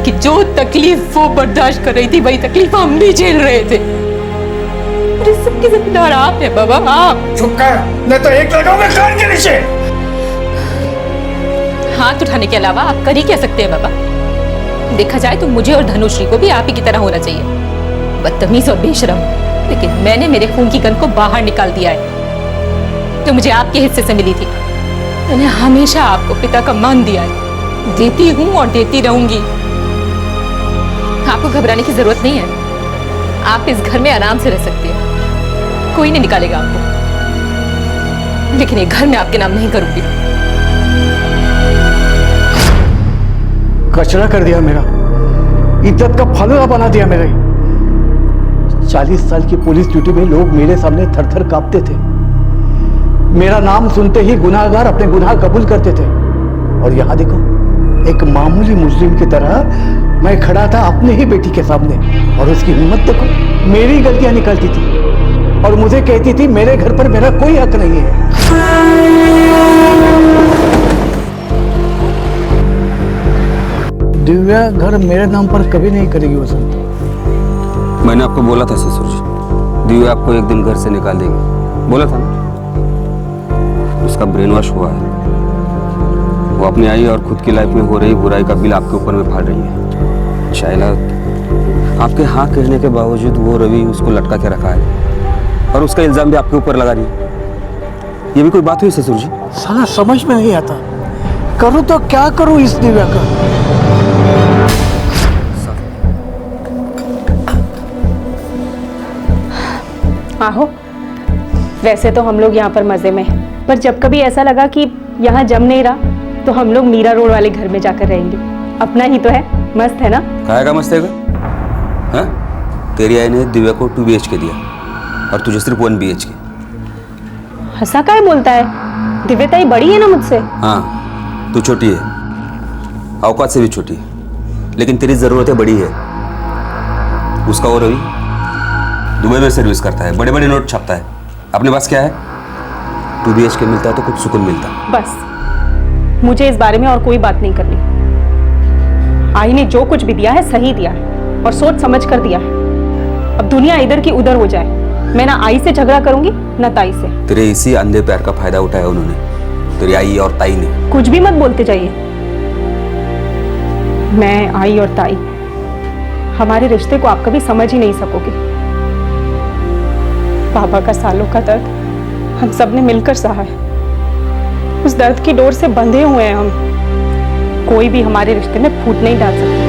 कि जो तकलीफ वो बर्दाश्त कर रही थी, वही तकलीफ हम भी झेल रहे थे। और इस सबके जिम्मेदार आप हैं बाबा, आप। चुप कर, नहीं तो एक लगाऊंगा कान के नीचे। हाथ उठाने के अलावा आप कर ही क्या सकते हैं बाबा? देखा जाए तो मुझे और धनुश्री को भी आप ही की तरह होना चाहिए, बदतमीज और बेशरम। लेकिन मैंने मेरे खून की गंध को बाहर निकाल दिया है, जो मुझे आपके हिस्से से मिली थी। मैंने हमेशा आपको पिता का मान दिया है, देती हूँ और देती रहूंगी। आपको घबराने की जरूरत नहीं है। आप इस घर में आराम से रह सकते हैं, कोई नहीं निकालेगा आपको। लेकिन ये घर मैं आपके नाम नहीं करूंगी। कचरा कर दिया मेरा, इज्जत का फलूदा बना दिया मेरे। 40 साल की पुलिस ड्यूटी में लोग मेरे सामने थर थर कांपते थे। मेरा नाम सुनते ही गुनाहगार अपने गुनाह कबूल करते थे। और यहाँ देखो, एक मामूली मुजरिम की तरह मैं खड़ा था अपने ही बेटी के सामने, और उसकी हिम्मत देखो, मेरी गलतियां निकालती थी और मुझे कहती थी मेरे घर पर मेरा कोई हक नहीं है। दिव्या घर मेरे नाम पर कभी नहीं करेगी वसंत। मैंने आपको बोला था ससुर जी, दिव्या आपको एक दिन घर से निकाल देगी, बोला था ना। उसका ब्रेन वॉश हुआ है, वो अपनी आई और खुद की लाइफ में हो रही बुराई का बिल आपके ऊपर में फाड़ रही है। शायला, आपके हाँ कहने के बावजूद वो रवि उसको लटका के रखा है और उसका इल्जाम भी आपके ऊपर लगा रही है। ये भी कोई बात हुई ससुर जी? साला समझ में नहीं आता, करूं तो क्या करूं इस दिव्या का। आहो, वैसे तो हम लोग यहाँ पर मजे में हैं, पर जब कभी ऐसा लगा कि यहाँ जम नहीं रहा तो हम लोग मीरा रोड वाले घर में जाकर रहेंगे। अपना ही तो है, मस्त है ना? खाएगा मस्त है हाँ? तेरी आई ने दिव्या को 2 BHK दिया और तुझे सिर्फ 1 BHK। हंसा काय बोलता है? दिव्या ताई बड़ी है ना मुझसे। हाँ, तू छोटी है, औकात से भी छोटी है, लेकिन तेरी जरूरतें बड़ी है। उसका वो रवि दुबई में सर्विस करता है, बड़े बड़े नोट छापता है। अपने पास क्या है? 2 BHK मिलता है तो कुछ सुकून मिलता है। बस मुझे इस बारे में और कोई बात नहीं करनी। आई ने जो कुछ भी दिया है सही दिया है और सोच समझ कर दिया है। अब दुनिया इधर की उधर हो जाए, मैं ना आई से झगड़ा करूंगी ना ताई से। तेरे इसी अंधे प्यार का फायदा उठाया उन्होंने, तेरी आई और ताई ने। कुछ भी मत बोलते जाइए। मैं, आई और ताई, हमारे रिश्ते को आप कभी समझ ही नहीं सकोगे। बाबा का सालों का दर्द हम सब ने मिलकर सहा है। उस दर्द की डोर से बंधे हुए हैं हम। कोई भी हमारे रिश्ते में फूट नहीं डाल सकता।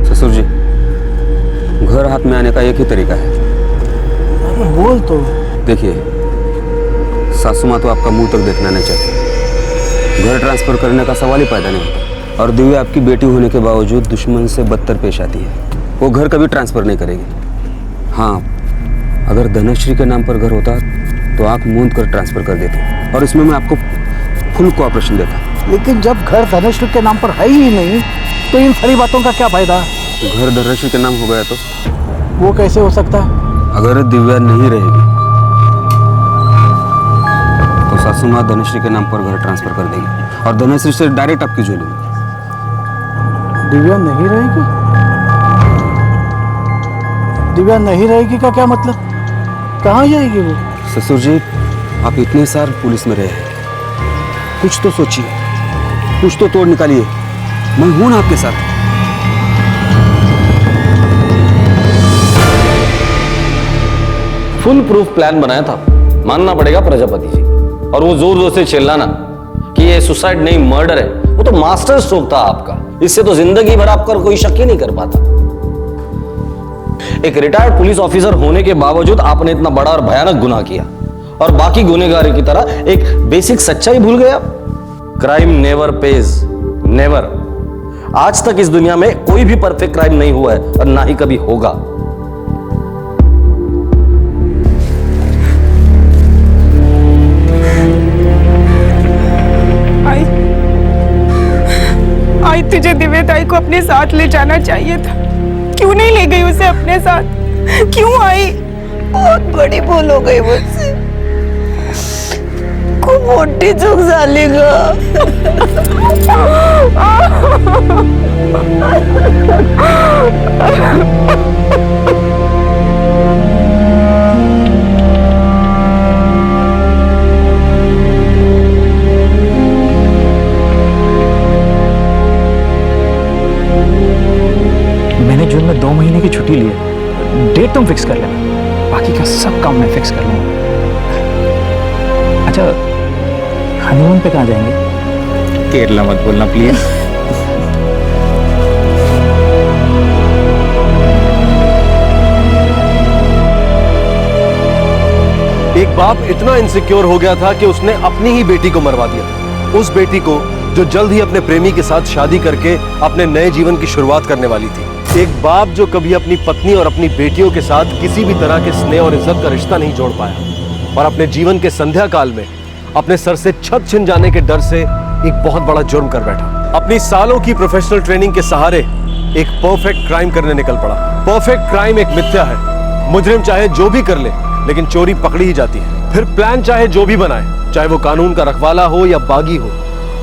ससुर जी, घर हाथ में आने का एक ही तरीका है। बोल तो। देखिए, सासू माँ तो आपका मुंह तक देखना नहीं चाहती। घर ट्रांसफर करने का सवाल ही पैदा नहीं होता। और दिव्या आपकी बेटी होने के बावजूद दुश्मन से बदतर पेश आती है। वो घर कभी ट्रांसफर नहीं करेगी। हाँ, अगर धनश्री के नाम पर घर होता तो आंख मूंद कर ट्रांसफर कर देते, और इसमें मैं आपको फुल कोऑपरेशन देता। लेकिन जब घर धनश्री के नाम पर है ही नहीं तो इन सारी बातों का क्या फायदा? घर धनश्री के नाम हो गया तो? वो कैसे हो सकता है? अगर दिव्या नहीं रहेगी तो सासू माँ धनश्री के नाम पर घर ट्रांसफर कर देगी और धनश्री से डायरेक्ट आपकी झोली में। दिव्या नहीं रहेगी? दिव्या नहीं रहेगी का क्या मतलब? कहाँ जाएगी वो? ससुर जी, आप इतने साल पुलिस में रहे हैं, कुछ तो सोचिए, कुछ तो तोड़ निकालिए। मैं हूं ना आपके साथ। फुल प्रूफ प्लान बनाया था, मानना पड़ेगा प्रजापति जी। और वो जोर जोर से चिल्लाना कि ये सुसाइड नहीं मर्डर है, वो तो मास्टर स्ट्रोक था आपका। इससे तो जिंदगी भर आपका कोई शक ही नहीं कर पाता। एक रिटायर्ड पुलिस ऑफिसर होने के बावजूद आपने इतना बड़ा और भयानक गुनाह किया और बाकी गुनहगारों की तरह एक बेसिक सच्चाई भूल गया। Crime never page, never. आज तक इस दुनिया में कोई भी परफेक्ट क्राइम नहीं हुआ है और ना ही कभी होगा। आई तुझे दिव्या ताई को अपने साथ ले जाना चाहिए था। क्यों नहीं ले गई उसे अपने साथ? क्यों आई? बहुत बड़ी भूल हो गई मुझसे। खूब मोटी चूक झालेगा। मैंने जून में 2 महीने की छुट्टी ली है। डेट तुम फिक्स कर लेना, बाकी का सब काम मैं फिक्स कर लूंगा। अच्छा, हनीमून पे कहाँ जाएंगे? केरला मत बोलना प्लीज। एक बाप इतना इनसिक्योर हो गया था कि उसने अपनी ही बेटी को मरवा दिया। उस बेटी को जो जल्द ही अपने प्रेमी के साथ शादी करके अपने नए जीवन की शुरुआत करने वाली थी। एक बाप जो कभी अपनी पत्नी और अपनी बेटियों के साथ किसी भी तरह के स्नेह और इज्जत का रिश्ता नहीं जोड़ पाया और अपने जीवन के संध्या काल में अपने सर से छत छिन जाने के डर से एक बहुत बड़ा जुर्म कर बैठा। अपनी सालों की प्रोफेशनल ट्रेनिंग के सहारे एक परफेक्ट क्राइम करने निकल पड़ा। परफेक्ट क्राइम एक मिथ्या है। मुजरिम चाहे जो भी कर ले, लेकिन चोरी पकड़ी ही जाती है। फिर प्लान चाहे जो भी बनाए, चाहे वो कानून का रखवाला हो या बागी हो,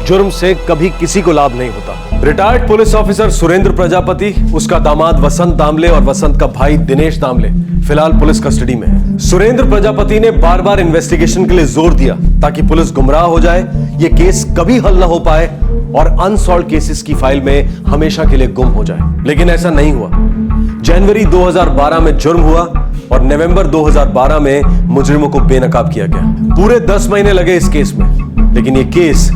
जुर्म से कभी किसी को लाभ नहीं होता। Retired police officer Surendra Prajapati, उसका दामाद वसंत दामले और वसंत का भाई दिनेश दामले फिलहाल पुलिस कस्टडी में है। सुरेंद्र प्रजापति ने बार बार इन्वेस्टिगेशन के लिए जोर दिया ताकि पुलिस गुमराह हो जाए, ये केस कभी हल न हो पाए और अनसॉल्व केसेस की फाइल में हमेशा के लिए गुम हो जाए। लेकिन ऐसा नहीं हुआ। जनवरी 2012 में जुर्म हुआ और नवंबर 2012 में मुजरिमों को बेनकाब किया गया। पूरे 10 महीने लगे इस केस में, लेकिन ये केस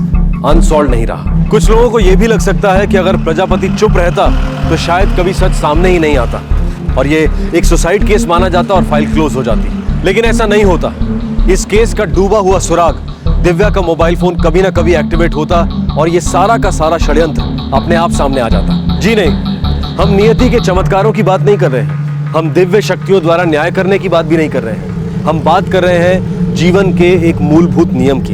अनसॉल्व नहीं रहा। कुछ लोगों को यह भी लग सकता है कि अगर प्रजापति चुप रहता तो शायद कभी सच सामने ही नहीं आता और ये एक सुसाइड केस माना जाता और फाइल क्लोज हो जाती, लेकिन ऐसा नहीं होता। इस केस का डूबा हुआ सुराग दिव्या का मोबाइल फोन कभी ना कभी एक्टिवेट होता और ये सारा का सारा षड्यंत्र अपने आप सामने आ जाता। जी नहीं, हम नियति के चमत्कारों की बात नहीं कर रहे हैं, हम दिव्य शक्तियों द्वारा न्याय करने की बात भी नहीं कर रहे हैं। हम बात कर रहे हैं जीवन के एक मूलभूत नियम की।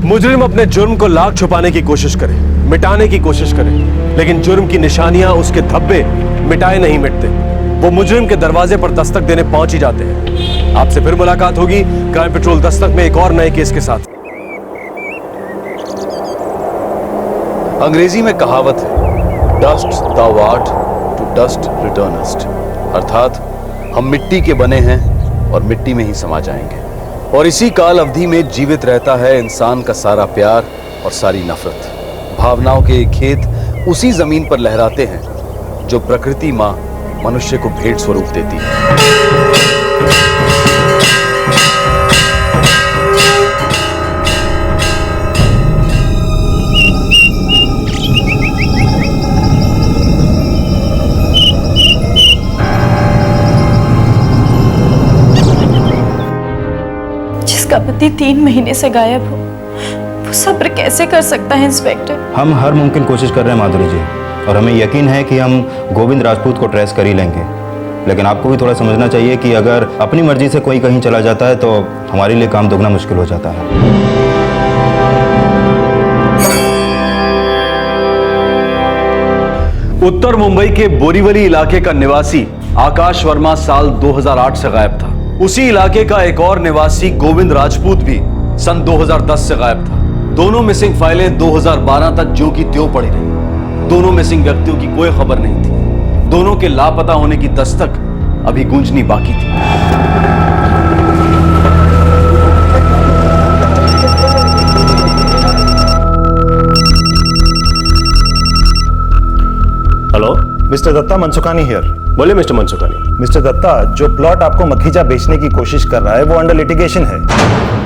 मुजरिम अपने जुर्म को लाख छुपाने की कोशिश करे, मिटाने की कोशिश करे, लेकिन जुर्म की निशानियां, उसके धब्बे मिटाए नहीं मिटते। वो मुजरिम के दरवाजे पर दस्तक देने पहुंच ही जाते हैं। आपसे फिर मुलाकात होगी क्राइम पेट्रोल दस्तक में एक और नए केस के साथ। अंग्रेजी में कहावत है, dust thou art, to dust returnest, अर्थात हम मिट्टी के बने हैं और मिट्टी में ही समा जाएंगे। और इसी काल अवधि में जीवित रहता है इंसान का सारा प्यार और सारी नफरत। भावनाओं के ये खेत उसी जमीन पर लहराते हैं जो प्रकृति मां मनुष्य को भेंट स्वरूप देती है। जिसका पति 3 महीने से गायब हो, वो सब्र कैसे कर सकता है इंस्पेक्टर? हम हर मुमकिन कोशिश कर रहे हैं माधुरी जी, और हमें यकीन है कि हम गोविंद राजपूत को ट्रेस कर ही लेंगे। लेकिन आपको भी थोड़ा समझना चाहिए कि अगर अपनी मर्जी से कोई कहीं चला जाता है तो हमारे लिए काम दोगुना मुश्किल हो जाता है। उत्तर मुंबई के बोरीवली इलाके का निवासी आकाश वर्मा साल 2008 से गायब था। उसी इलाके का एक और निवासी गोविंद राजपूत भी सन 2010 से गायब था। दोनों मिसिंग फाइलें 2012 तक जो की त्यों पड़ी रही। दोनों मिसिंग व्यक्तियों की कोई खबर नहीं थी। दोनों के लापता होने की दस्तक अभी गूंजनी बाकी थी। Hello, mister Datta, Mansukhani here. बोले मिस्टर मनसुखानी। मिस्टर दत्ता, जो प्लॉट आपको मखीजा बेचने की कोशिश कर रहा है वो अंडर लिटिगेशन है।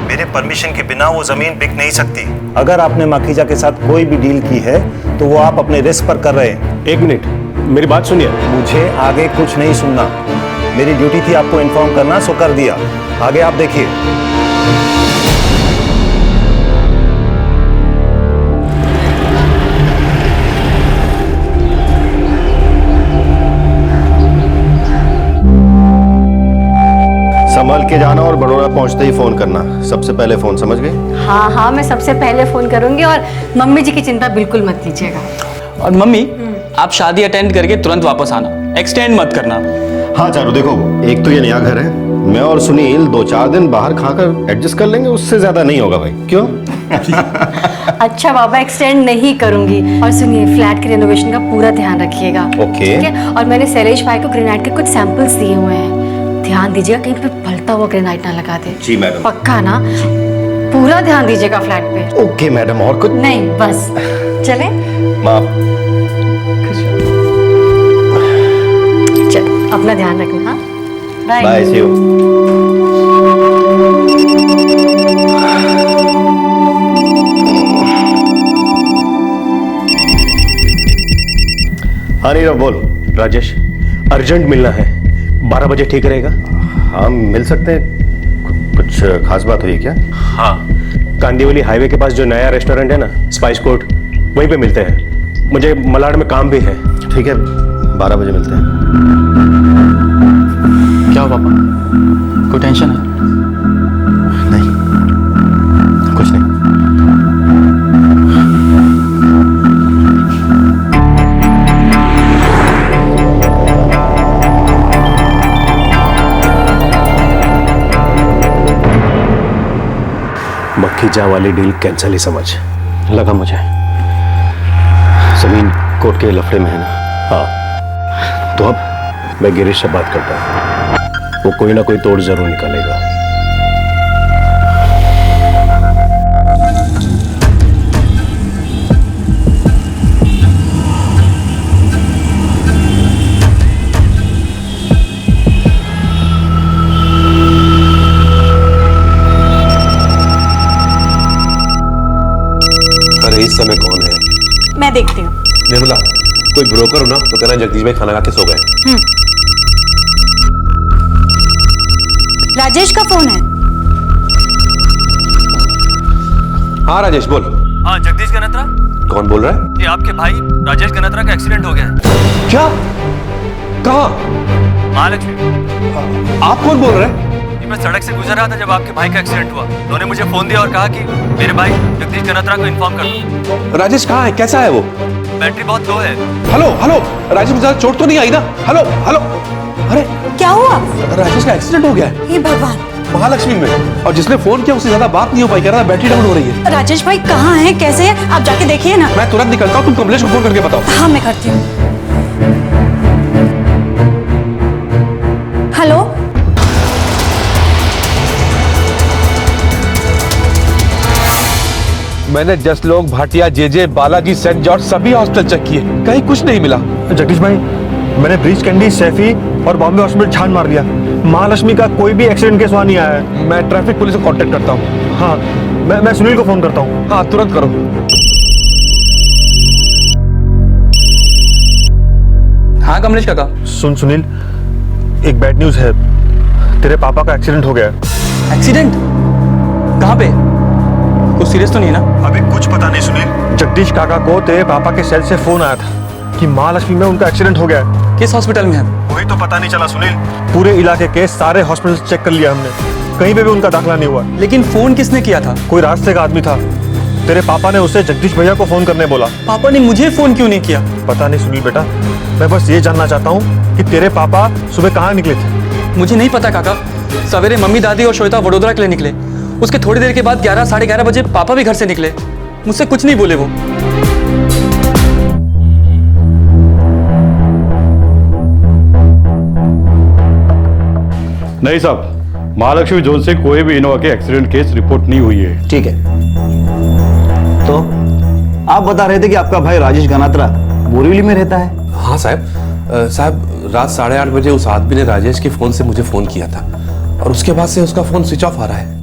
मेरे परमिशन के बिना वो जमीन बिक नहीं सकती। अगर आपने मखीजा के साथ कोई भी डील की है तो वो आप अपने रिस्क पर कर रहे हैं। एक मिनट, मेरी बात सुनिए। मुझे आगे कुछ नहीं सुनना। मेरी ड्यूटी थी आपको इन्फॉर्म करना, सो कर दिया। आगे आप देखिए। संभल के जाना और बड़ौदा पहुंचते ही फोन करना। सबसे पहले फोन, समझ गए? हाँ हाँ, मैं सबसे पहले फोन करूंगी और मम्मी जी की चिंता बिल्कुल मत कीजिएगा। और मम्मी, आप शादी अटेंड करके तुरंत वापस आना, एक्सटेंड मत करना। हाँ चारू, देखो, एक तो ये नया घर है, मैं और सुनील 2-4 दिन बाहर खाकर एडजस्ट कर लेंगे, उससे ज्यादा नहीं होगा भाई। क्यों? अच्छा बाबा, एक्सटेंड नहीं करूंगी। और सुनिए, फ्लैट के रेनोवेशन का पूरा ध्यान रखिएगा। ओके। ठीक है? और मैंने शैलेश भाई को ग्रेनाइट के कुछ सैंपल्स दिए हुए हैं, ध्यान दीजिएगा कहीं पे पलटा हुआ ग्रेनाइट ना लगा दे। जी मैडम। पक्का ना? पूरा ध्यान दीजिएगा फ्लैट पे। ओके मैडम, और कुछ नहीं, बस चले। माफ। चलो, अपना ध्यान रखना। हाँ, बाय। Bye, C you. हाँ नीरव, बोल। राजेश, अर्जेंट मिलना है। 12 बजे ठीक रहेगा? हाँ, मिल सकते हैं। कुछ खास बात हुई क्या? हाँ, कांदीवली हाईवे के पास जो नया रेस्टोरेंट है ना, स्पाइस कोर्ट, वहीं पे मिलते हैं। मुझे मलाड में काम भी है। ठीक है, 12 बजे मिलते हैं। क्या हो पापा, कोई टेंशन है? नहीं, कुछ नहीं। मखीजा वाली डील कैंसिल ही समझ लगा मुझे। जमीन कोर्ट के लफड़े में है ना? हाँ, तो अब मैं गिरीश से बात करता हूँ, वो कोई ना कोई तोड़ जरूर निकालेगा। अरे इस समय कौन है? मैं देखती हूँ। निर्मला, कोई ब्रोकर हो ना तो कहना जगदीश भाई खाना खा के सो गए। राजेश का फोन है। हाँ राजेश बोल। हाँ जगदीश गनत्रा। कौन बोल रहा है? ये आपके भाई राजेश गनत्रा का एक्सीडेंट हो गया है। क्या? कहाँ? महालक्ष्मी। आप कौन बोल रहे हैं? मैं सड़क से गुजर रहा था जब आपके भाई का एक्सीडेंट हुआ। उन्होंने मुझे फोन दिया और कहा कि मेरे भाई जगदीश गनत्रा को इन्फॉर्म कर दो। राजेश कहाँ है? कैसा है वो? बैटरी बहुत लो है। हेलो हेलो राजेश, मुझे चोट तो नहीं आई ना? Hello hello. अरे क्या हुआ? राजेश का एक्सीडेंट हो गया है। हे भगवान। महालक्ष्मी में, और जिसने फोन किया उससे ज्यादा बात नहीं हो पाई, कह रहा बैटरी डाउन हो रही है। राजेश भाई कहाँ हैं, कैसे हैं? आप जाके देखिए ना। मैं तुरंत निकलता हूँ, तुम कमलेश को फोन करके बताओ। हाँ मैं करती हूँ। हेलो। मैंने जसलोक, भाटिया, जेजे, बालाजी, सेंट जॉर्ज सभी हॉस्पिटल चेक किए, कहीं कुछ नहीं मिला। जगदीश भाई, मैंने ब्रीच कैंडी, सैफी और बॉम्बे हॉस्पिटल छान मार लिया। महालक्ष्मी का कोई भी एक्सीडेंट केस वहां नहीं आया है। मैं ट्रैफिक पुलिस को कांटेक्ट करता हूँ। हाँ, मैं सुनील को फोन करता हूँ। हाँ तुरंत करो। हाँ कमलेश काका। सुन सुनील, एक बैड न्यूज है। तेरे पापा का एक्सीडेंट हो गया है। एक्सीडेंट? कहाँ पे? कुछ सीरियस तो नहीं ना? अभी कुछ पता नहीं सुनील। जगदीश काका को तेरे पापा के सेल से फोन आया था कि महालक्ष्मी में उनका एक्सीडेंट हो गया है। किस हॉस्पिटल में है? वही तो पता नहीं चला सुनील। पूरे इलाके के सारे हॉस्पिटल चेक कर लिया हमने, कहीं पे भी उनका दाखिला नहीं हुआ। लेकिन फोन किसने किया था? कोई रास्ते का आदमी था। तेरे पापा ने उसे जगदीश भैया को फोन करने बोला। पापा ने मुझे फोन क्यों नहीं किया? पता नहीं सुनील बेटा, मैं बस ये जानना चाहता हूँ कि तेरे पापा सुबह कहाँ निकले थे। मुझे नहीं पता काका। सवेरे मम्मी, दादी और श्वेता वडोदरा के लिए निकले। उसके थोड़ी देर के बाद 11 साढ़े 11 बजे पापा भी घर से निकले। मुझसे कुछ नहीं बोले वो। नहीं साहब, महालक्ष्मी जोन से कोई भी इनोवा के एक्सीडेंट केस रिपोर्ट नहीं हुई है। ठीक है, तो आप बता रहे थे कि आपका भाई राजेश गनात्रा बोरीवली में रहता है। हाँ साहब, रात 8:30 बजे उस आदमी ने राजेश के फोन से मुझे फोन किया था और उसके बाद से उसका फोन स्विच ऑफ आ रहा है।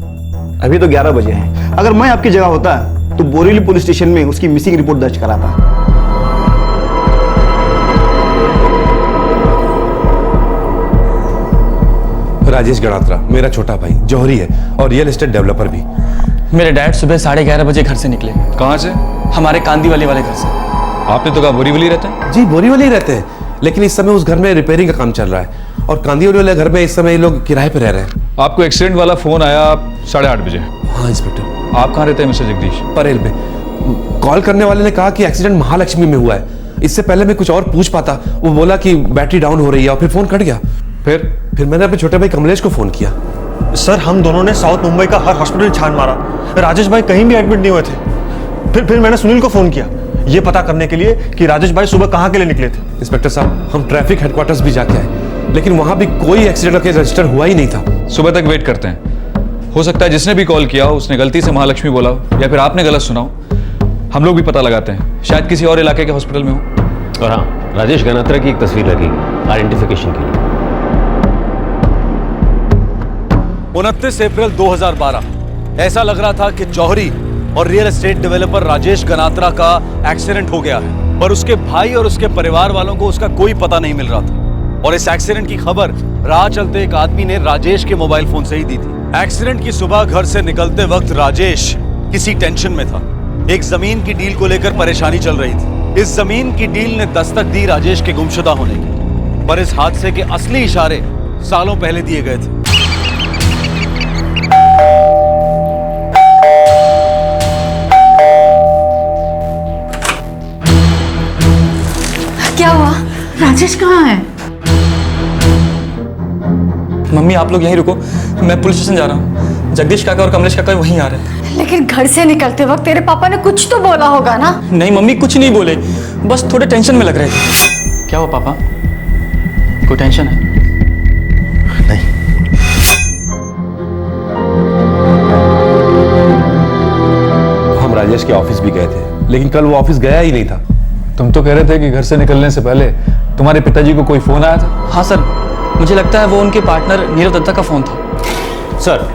अभी तो 11 बजे हैं। अगर मैं आपकी जगह होता तो बोरीवली पुलिस स्टेशन में उसकी मिसिंग रिपोर्ट दर्ज कराता। राजेश गणात्रा मेरा छोटा भाई, जौहरी है और रियल एस्टेट डेवलपर भी। मेरे डैड सुबह 11:30 बजे घर से निकले। कहाँ से? हमारे कांदीवाली वाले घर से। आपने तो कहा बोरीवली रहते हैं? जी बोरीवली रहते हैं, लेकिन इस समय उस घर में रिपेयरिंग का काम चल रहा है और कांदीवली वाले घर में इस समय ये लोग किराए पे रह रहे हैं। आपको एक्सीडेंट वाला फोन आया 8:30 बजे? हाँ इंस्पेक्टर। आप कहाँ रहते हैं मिस्टर जगदीश? परेल में। कॉल करने वाले ने कहा कि एक्सीडेंट महालक्ष्मी में हुआ है। इससे पहले मैं कुछ और पूछ पाता, वो बोला कि बैटरी डाउन हो रही है और फिर फोन कट गया। फिर मैंने अपने छोटे भाई कमलेश को फोन किया। सर, हम दोनों ने साउथ मुंबई का हर हॉस्पिटल छान मारा, राजेश भाई कहीं भी एडमिट नहीं हुए थे। फिर मैंने सुनील को फोन किया ये पता करने के लिए कि राजेश भाई सुबह कहाँ के लिए निकले थे। इंस्पेक्टर साहब, हम ट्रैफिक हेडक्वार्टर्स भी जाके आए, लेकिन वहां भी कोई एक्सीडेंट केस रजिस्टर हुआ ही नहीं था। सुबह तक वेट करते हैं। हो सकता है जिसने भी कॉल किया हो उसने गलती से महालक्ष्मी बोला हो या फिर आपने गलत सुना हो। हम लोग भी पता लगाते हैं, शायद किसी और इलाके के हॉस्पिटल में हो। और हाँ, राजेश गनात्रा की एक तस्वीर लगेगी आइडेंटिफिकेशन के लिए। 29 अप्रैल 2012 ऐसा लग रहा था कि जौहरी और real estate developer Rajesh Ganatra का एक्सीडेंट हो गया है, पर उसके भाई और उसके परिवार वालों को उसका कोई पता नहीं मिल रहा था। और इस एक्सीडेंट की खबर राह चलते एक आदमी ने राजेश के मोबाइल फोन से ही दी थी। एक्सीडेंट की सुबह घर से निकलते वक्त राजेश किसी टेंशन में था। एक जमीन की डील को लेकर परेशानी चल रही थी। इस जमीन की डील ने दस्तक दी राजेश के गुमशुदा होने की, पर इस हादसे के असली इशारे सालों पहले दिए गए थे। क्या हुआ? राजेश कहाँ है? मम्मी आप लोग यहीं रुको, मैं पुलिस स्टेशन जा रहा हूँ। जगदीश काका और कमलेश काका वहीं आ रहे हैं। लेकिन घर से निकलते वक्त तेरे पापा ने कुछ तो बोला होगा ना? नहीं मम्मी, कुछ नहीं बोले, बस थोड़े टेंशन में लग रहे थे। क्या हुआ पापा, कोई टेंशन है? नहीं। हम राजेश के ऑफिस भी गए थे, लेकिन कल वो ऑफिस गया ही नहीं था। तुम तो कह रहे थे कि घर से निकलने से पहले तुम्हारे पिताजी को कोई फोन आया था। हाँ सर, मुझे लगता है वो उनके पार्टनर नीरव दत्ता का फोन था। सर,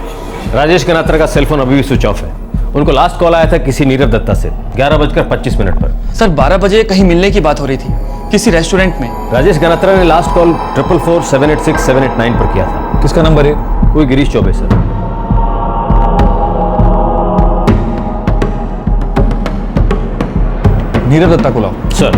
राजेश गनात्रा का सेलफोन अभी भी स्विच ऑफ है उनको लास्ट कॉल आया था किसी नीरव दत्ता से 11:25 पर। सर 12 बजे कहीं मिलने की बात हो रही थी किसी रेस्टोरेंट में। राजेश गनात्रा ने लास्ट कॉल 444-786-789 पर किया था। किसका नंबर है? कोई गिरीश चौबे सर। नीरव दत्ता को लाओ। सर।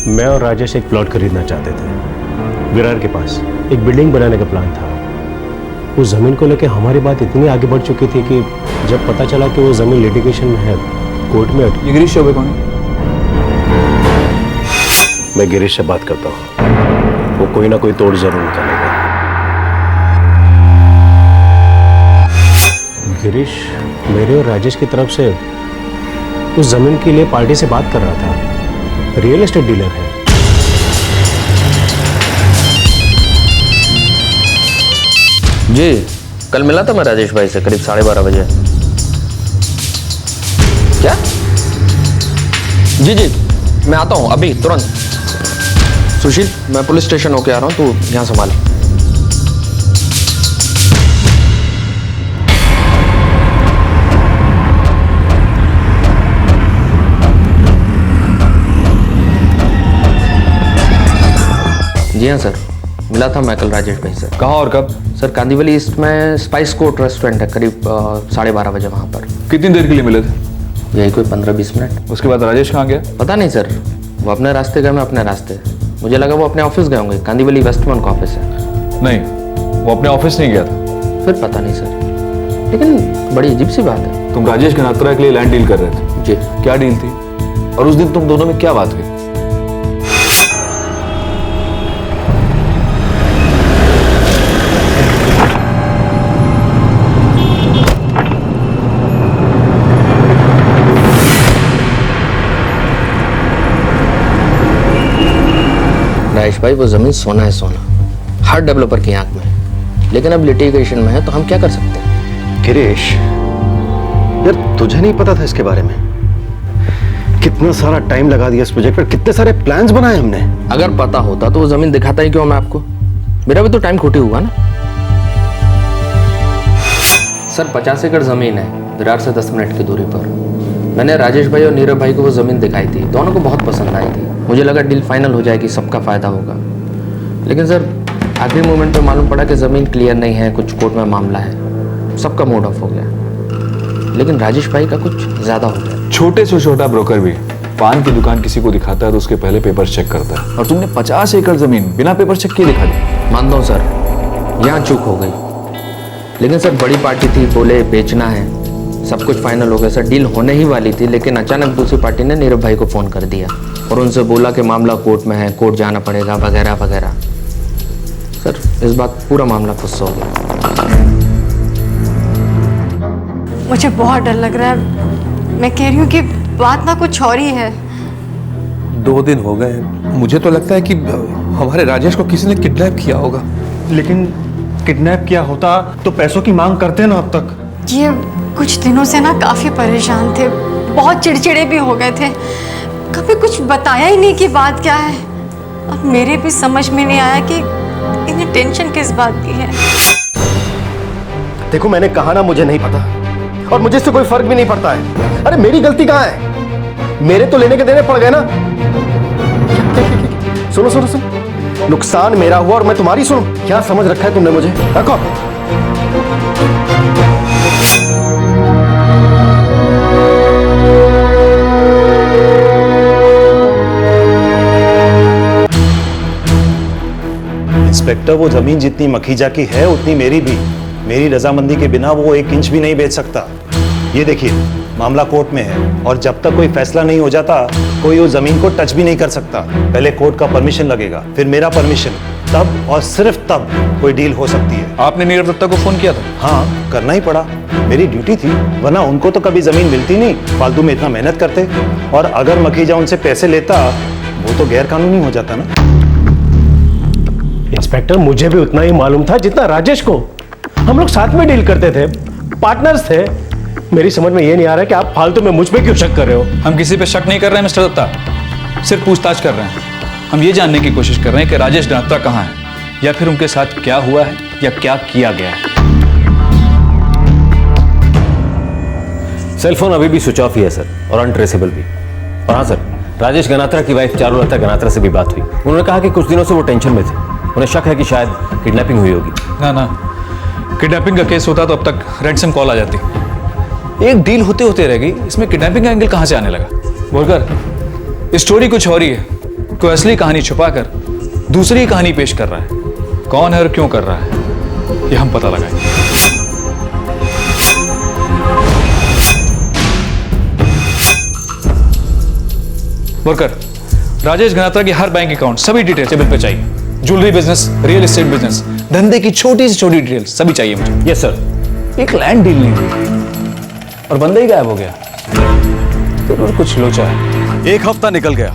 मैं और राजेश एक प्लॉट खरीदना चाहते थे विरार के पास। एक बिल्डिंग बनाने का प्लान था। उस जमीन को लेकर हमारी बात इतनी आगे बढ़ चुकी थी कि जब पता चला कि वो जमीन लिटिगेशन में है, कोर्ट में ये गिरीश चौबे कौन है? मैं गिरीश से बात करता हूँ, वो कोई ना कोई तोड़ जरूर निकालेगा। गिरीश मेरे और राजेश की तरफ से उस जमीन के लिए पार्टी से बात कर रहा था। रियल एस्टेट डीलर है। जी कल मिला था मैं राजेश भाई से करीब 12:30 बजे। क्या? जी मैं आता हूं अभी तुरंत। सुशील मैं पुलिस स्टेशन होके आ रहा हूं, तू यहां संभाल। जी हाँ सर, मिला था मैं कल राजेश भाई से। कहाँ और कब? सर कांदीवली ईस्ट में स्पाइस कोर्ट रेस्टोरेंट है, करीब 12:30 बजे वहाँ पर। कितनी देर के लिए मिले थे? यही कोई 15-20 मिनट। उसके बाद राजेश कहाँ गया? पता नहीं सर, वो अपने रास्ते गए, मैं अपने रास्ते। मुझे लगा वो अपने ऑफिस गए होंगे, कांदीवली वेस्टमैन का ऑफिस है। नहीं, वो अपने ऑफिस नहीं गया था। फिर पता नहीं सर, लेकिन बड़ी अजीब सी बात है। तुम राजेश गनात्रा के लिए लैंड डील कर रहे थे? जी। क्या डील थी और उस दिन तुम दोनों में क्या बात हुई? राजेश भाई वो जमीन सोना है, सोना हर डेवलपर की आंख में। लेकिन अब लिटिगेशन में है तो हम क्या कर सकते हैं? गिरीश यार तुझे नहीं पता था इसके बारे में? कितना सारा टाइम लगा दिया इस प्रोजेक्ट पर, कितने सारे प्लान्स बनाए हमने। अगर पता होता तो वो जमीन दिखाता ही क्यों मैं आपको? मेरा भी तो टाइम खोटी हुआ ना। सर 50 एकड़ जमीन है विरार से 10 मिनट की दूरी पर। मैंने राजेश भाई और नीरव भाई को वो जमीन दिखाई थी, दोनों को बहुत पसंद आई थी। मुझे लगा डील फाइनल हो जाएगी, सबका फायदा होगा। लेकिन सर आखिरी मोमेंट पे मालूम पड़ा कि जमीन क्लियर नहीं है, कुछ कोर्ट में मामला है, सबका मूड ऑफ हो गया। लेकिन राजेश भाई का कुछ ज्यादा हो गया। छोटे से छोटा ब्रोकर भी पान की दुकान किसी को दिखाता है तो उसके पहले पेपर चेक करता है, और तुमने 50 एकड़ जमीन बिना पेपर चेक किए दिखा दी। मानता हूँ सर, यहाँ चूक हो गई। लेकिन सर बड़ी पार्टी थी, बोले बेचना है, सब कुछ फाइनल हो गया सर, डील होने ही वाली थी। लेकिन अचानक दूसरी पार्टी ने नीरव भाई को फ़ोन कर दिया और उनसे बोला कि मामला कोर्ट में है, कोर्ट जाना पड़ेगा वगैरह वगैरह। सर इस बात पूरा मामला फुस हो गया। मुझे बहुत डर लग रहा है। मैं कह रही हूँ कि बात ना कुछ और ही है। 2 दिन हो गए, मुझे तो लगता है कि हमारे राजेश को किसी ने किडनैप किया होगा। लेकिन किडनैप किया होता तो पैसों की मांग करते ना अब तक। ये कुछ दिनों से ना काफी परेशान थे, बहुत चिड़चिड़े भी हो गए थे, कभी कुछ बताया ही नहीं कि बात क्या है। अब मेरे भी समझ में नहीं आया कि इन्हें टेंशन किस बात की है। देखो मैंने कहा ना मुझे नहीं पता, और मुझे इससे कोई फर्क भी नहीं पड़ता है। अरे मेरी गलती कहाँ है? मेरे तो लेने के देने पड़ गए ना। सुनो सुनो सुनो, नुकसान मेरा हुआ और मैं तुम्हारी सुनूं? क्या समझ रखा है तुमने मुझे? रखो। इंस्पेक्टर, वो जमीन जितनी मखीजा की है उतनी मेरी भी। मेरी रजामंदी के बिना वो 1 इंच भी नहीं बेच सकता। ये देखिए, मामला कोर्ट में है और जब तक कोई फैसला नहीं हो जाता कोई उस जमीन को टच भी नहीं कर सकता। पहले कोर्ट का परमिशन लगेगा, फिर मेरा परमिशन, तब और सिर्फ तब कोई डील हो सकती है। आपने नीरव दत्ता को फोन किया था? हाँ, करना ही पड़ा, मेरी ड्यूटी थी, वरना उनको तो कभी जमीन मिलती नहीं, फालतू में इतना मेहनत करते। और अगर मखीजा उनसे पैसे लेता वो तो गैर कानूनी हो जाता ना। इंस्पेक्टर, मुझे भी उतना ही मालूम था जितना राजेश को। हम लोग साथ में डील करते थे, पार्टनर्स थे। मेरी समझ में ये नहीं आ रहा कि आप फालतू में मुझ पे क्यों शक कर रहे हो। हम किसी पे शक नहीं कर रहे हैं मिस्टर दत्ता, सिर्फ पूछताछ कर रहे हैं। हम ये जानने की कोशिश कर रहे हैं कि राजेश गनात्रा कहाँ है, या फिर उनके साथ क्या हुआ है या क्या किया गया है। सेलफोन अभी भी स्विच ऑफ ही है सर, और अनट्रेसेबल भी। और हाँ सर, राजेश गनात्रा की वाइफ चारुलता गनात्रा से भी बात हुई। उन्होंने कहा कि कुछ दिनों से वो टेंशन में थे, उन्हें शक है कि शायद किडनैपिंग हुई होगी। ना ना, किडनैपिंग का केस होता तो अब तक रैंसम कॉल आ जाती। एक डील होते होते रह गई, इसमें किडनैपिंग का एंगल कहां से आने लगा? बोलकर स्टोरी कुछ और ही है। कोई असली कहानी छुपाकर दूसरी कहानी पेश कर रहा है। कौन है और क्यों कर रहा है, ये हम पता लगाएंगे। बोलकर राजेश गनात्रा की हर बैंक अकाउंट सभी डिटेल टेबल पे चाहिए। Jewellery business, real estate business, धंधे की छोटी से छोटी डिटेल सभी चाहिए मुझे। Yes sir. एक लैंड डील नहीं हुई और बंदा ही गायब हो गया, तो कुछ लोचा है। 1 हफ्ता निकल गया,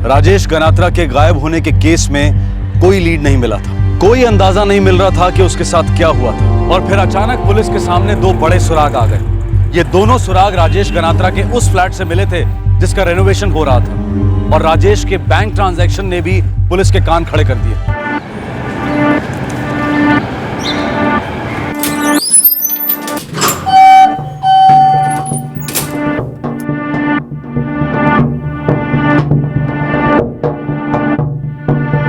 राजेश गनात्रा के गायब होने के केस में कोई लीड नहीं मिला था, कोई अंदाजा नहीं मिल रहा था कि उसके साथ क्या हुआ था। और फिर अचानक पुलिस के सामने 2 बड़े सुराग आ गए। ये दोनों सुराग राजेश गनात्रा के उस फ्लैट से मिले थे जिसका रेनोवेशन हो रहा था, और राजेश के बैंक ट्रांजैक्शन ने भी पुलिस के कान खड़े कर दिए।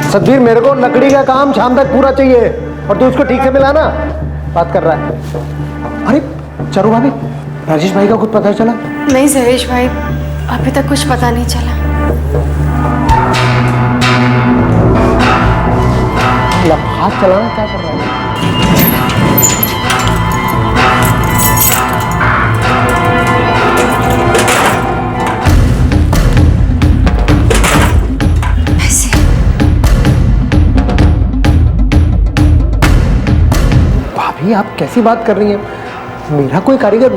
सतवीर, मेरे को लकड़ी का काम शाम तक पूरा चाहिए और तू उसको ठीक से मिला ना। बात कर रहा है। अरे चारू भाभी, राजेश भाई का कुछ पता चला? नहीं सरेश भाई, अभी तक कुछ पता नहीं चला। हाथ चलाना क्या कर रहा है? भाभी, आप कैसी बात कर रही हैं? मेरा कोई कारीगर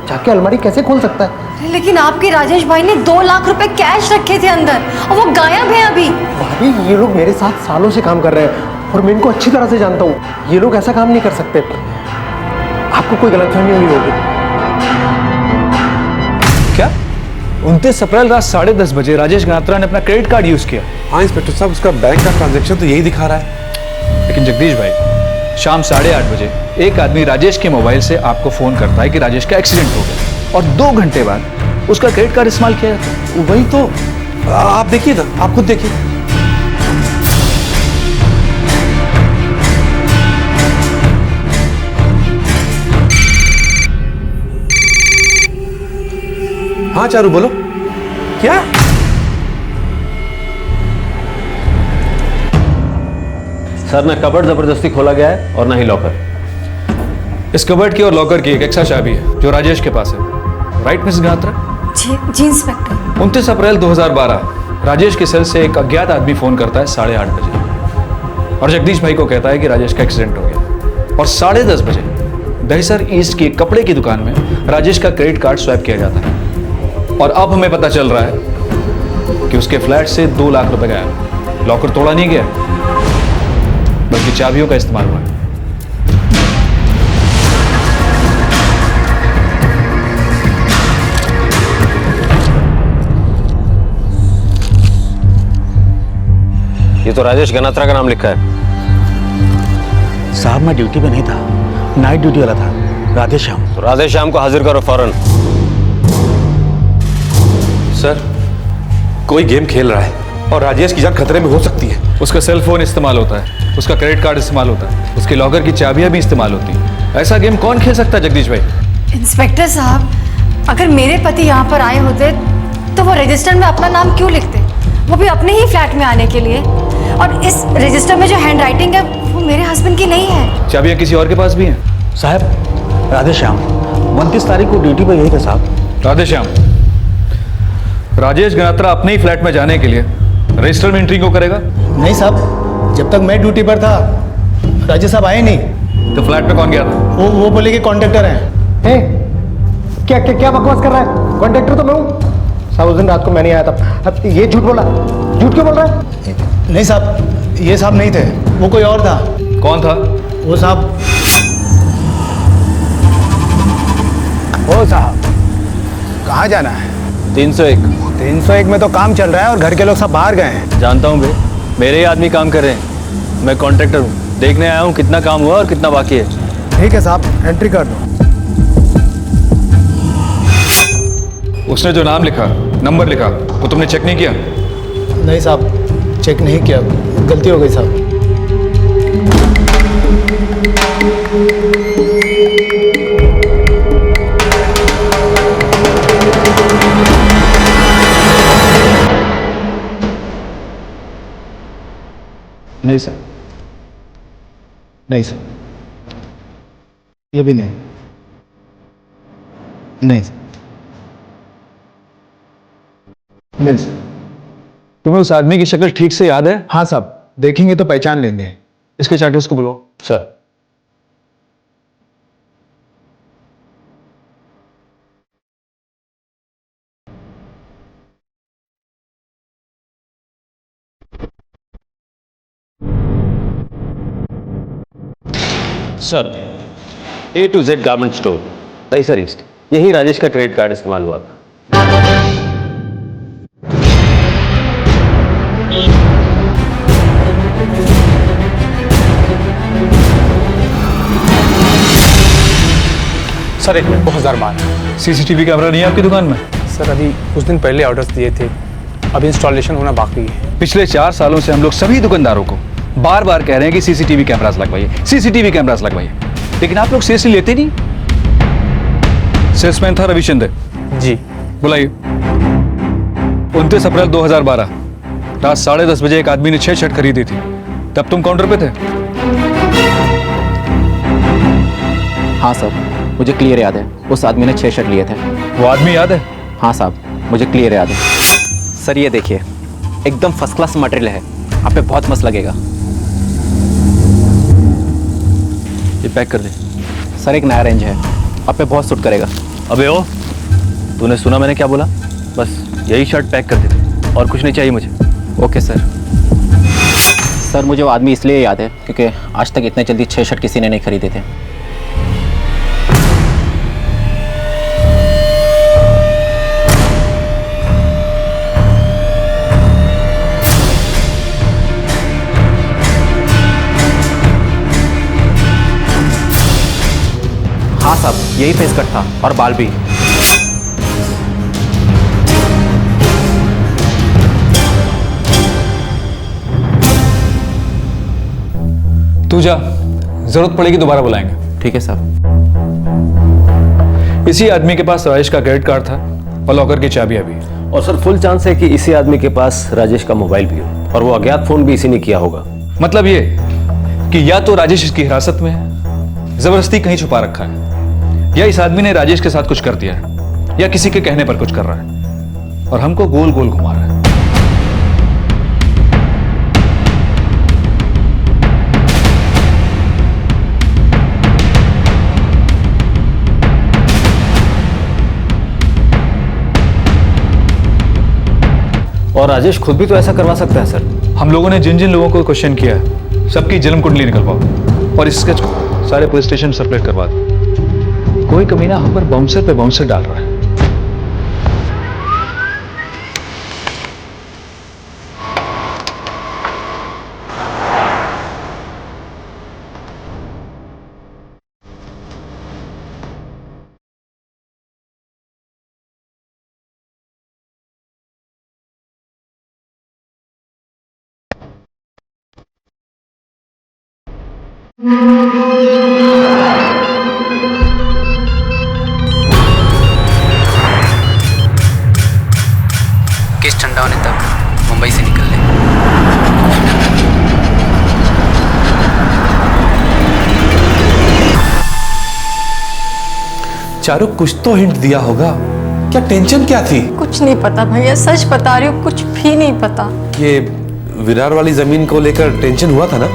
जाके अलमारी कैसे खोल सकता है? लेकिन आपके राजेश भाई ने 2 लाख रुपए कैश रखे थे अंदर और वो गायब है अभी। भाभी, ये लोग मेरे साथ सालों से काम कर रहे हैं और मैं इनको अच्छी तरह से जानता हूँ। ये लोग ऐसा काम नहीं कर सकते। आपको कोई गलतफहमी हुई होगी। क्या 29 अप्रैल रात 10:30 बजे राजेश गनात्रा ने अपना क्रेडिट कार्ड यूज किया? हाँ इंस्पेक्टर साहब, उसका बैंक का ट्रांजैक्शन तो यही दिखा रहा है। लेकिन जगदीश भाई, शाम 8:30 बजे एक आदमी राजेश के मोबाइल से आपको फोन करता है कि राजेश का एक्सीडेंट हो गया, और 2 घंटे बाद उसका क्रेडिट कार्ड इस्तेमाल किया जाता है। वही तो, आप देखिए ना, आप खुद देखिए। हाँ चारू, बोलो। क्या? सर, ना कबर्ड जबरदस्ती खोला गया है और ना ही लॉकर। इस कबर्ड की और लॉकर की एक एक्स्ट्रा चाबी है जो राजेश के पास है। Right miss Ganatra? जी इंस्पेक्टर। 29 अप्रैल 2012 राजेश के सेल से एक अज्ञात आदमी फोन करता है 8:30 बजे, और जगदीश भाई को कहता है कि राजेश का एक्सीडेंट हो गया। और 10:30 बजे दहिसर ईस्ट की कपड़े की दुकान में राजेश का क्रेडिट कार्ड स्वैप किया जाता है। और अब हमें पता चल रहा है कि उसके फ्लैट से 2 लाख रुपए गायब। लॉकर तोड़ा नहीं गया, बल्कि चाबियों का इस्तेमाल हुआ है। ये तो राजेश गनात्रा का नाम लिखा है। साहब, मैं ड्यूटी पे नहीं था, नाइट ड्यूटी वाला था। राधे श्याम। तो राधे श्याम को हाजिर करो फौरन। सर, कोई गेम खेल रहा है और राजेश की जान खतरे में हो सकती है। उसका सेल फोन इस्तेमाल होता है, उसका क्रेडिट कार्ड इस्तेमाल होता है, उसके लॉकर की चाबियां भी इस्तेमाल होती हैं। ऐसा गेम कौन खेल सकता है जगदीश भाई? इंस्पेक्टर साहब, अगर मेरे पति यहाँ पर आए होते तो वो रजिस्टर में अपना नाम क्यों लिखते, वो भी अपने ही फ्लैट में आने के लिए? और इस रजिस्टर में जो हैंड राइटिंग है वो मेरे हस्बैंड की नहीं है। चाबियां किसी और के पास भी हैं? साहब राधेश्याम 29 तारीख को ड्यूटी पर यही था साहब। राधेश्याम, राजेश गनात्रा अपने ही फ्लैट में जाने के लिए रजिस्टर में एंट्री क्यों करेगा? नहीं साहब, जब तक मैं ड्यूटी पर था राजेश साहब आए नहीं। तो फ्लैट में कौन गया था? वो बोले कि कॉन्ट्रैक्टर हैं। क्या क्या क्या बकवास कर रहा है? कॉन्ट्रैक्टर तो मैं हूँ साहब। उस दिन रात को मैं नहीं आया था। अब ये झूठ बोला, झूठ क्यों बोल रहा है? नहीं साहब, ये साहब नहीं थे, वो कोई और था। कौन था? वो साहब कहाँ जाना है? 301 में तो काम चल रहा है और घर के लोग सब बाहर गए हैं। जानता हूँ बे, मेरे ही आदमी काम कर रहे हैं। मैं कॉन्ट्रैक्टर हूँ, देखने आया हूँ कितना काम हुआ और कितना बाकी है। ठीक है साहब, एंट्री कर दो। उसने जो नाम लिखा, नंबर लिखा, वो तुमने चेक नहीं किया? नहीं साहब, चेक नहीं किया, गलती हो गई साहब। नहीं सर, नहीं सर, ये भी नहीं, नहीं सर, नहीं सर। तुम्हें उस आदमी की शक्ल ठीक से याद है? हाँ साहब, देखेंगे तो पहचान लेंगे। इसके चार्टर्स को बुलाओ। Sir. Sir, A to Z garment store, Taiser east, यही राजेश का क्रेडिट कार्ड इस्तेमाल हुआ था। सर 2012। सीसीटीवी कैमरा नहीं है आपकी दुकान में? सर अभी कुछ दिन पहले ऑर्डर्स दिए थे, अभी इंस्टॉलेशन होना बाकी है। पिछले 4 सालों से हम लोग सभी दुकानदारों को बार बार कह रहे हैं कि सीसीटीवी कैमरास लगवाइए, सीसीटीवी कैमरास लगवाइए, लेकिन आप लोग सीरियसली लेते नहीं। सेल्समैन था रविचंद्र जी, बुलाइए। 29 अप्रैल 2012 रात 10:30 बजे एक आदमी ने 6 शर्ट खरीदी थी, तब तुम काउंटर पे थे? हाँ सर, मुझे क्लियर याद है, उस आदमी ने 6 शर्ट लिए थे। वो आदमी याद है? हाँ साहब, मुझे क्लियर याद है। सर ये देखिए, एकदम फर्स्ट क्लास मटेरियल है, आप पे बहुत मस्त लगेगा। ये पैक कर दे। सर एक नया रेंज है, आप पे बहुत सूट करेगा। अबे ओ, तूने सुना मैंने क्या बोला? बस यही शर्ट पैक कर दे और कुछ नहीं चाहिए मुझे। Okay sir. सर मुझे वो आदमी इसलिए याद है क्योंकि आज तक इतने जल्दी 6 शर्ट किसी ने नहीं खरीदे थे। हाँ साहब, यही फेस कट था और बाल भी। तू जा, जरूरत पड़ेगी दोबारा बुलाएंगे। ठीक है साहब। इसी आदमी के पास राजेश का क्रेडिट कार्ड था और लॉकर की चाबियां भी। और सर फुल चांस है कि इसी आदमी के पास राजेश का मोबाइल भी हो और वो अज्ञात फोन भी इसी ने किया होगा। मतलब ये कि या तो राजेश इसकी हिरासत में है, जबरदस्ती कहीं छुपा रखा है, या इस आदमी ने राजेश के साथ कुछ कर दिया है, या किसी के कहने पर कुछ कर रहा है और हमको गोल गोल घुमा रहा है। और राजेश खुद भी तो ऐसा करवा सकता है सर। हम लोगों ने जिन जिन लोगों को क्वेश्चन किया है, सबकी जन्म कुंडली निकलवाओ और इस स्केच को सारे पुलिस स्टेशन सर्कुलेट करवा दो। कोई कमीना हम पर बाउंसर पे बाउंसर डाल रहा है। केस ठंडा होने तक मुंबई से निकल ले। चारू, कुछ तो हिंट दिया होगा। क्या टेंशन क्या थी? कुछ नहीं पता भैया, सच बता रही हूँ, कुछ भी नहीं पता। ये विरार वाली जमीन को लेकर टेंशन हुआ था ना?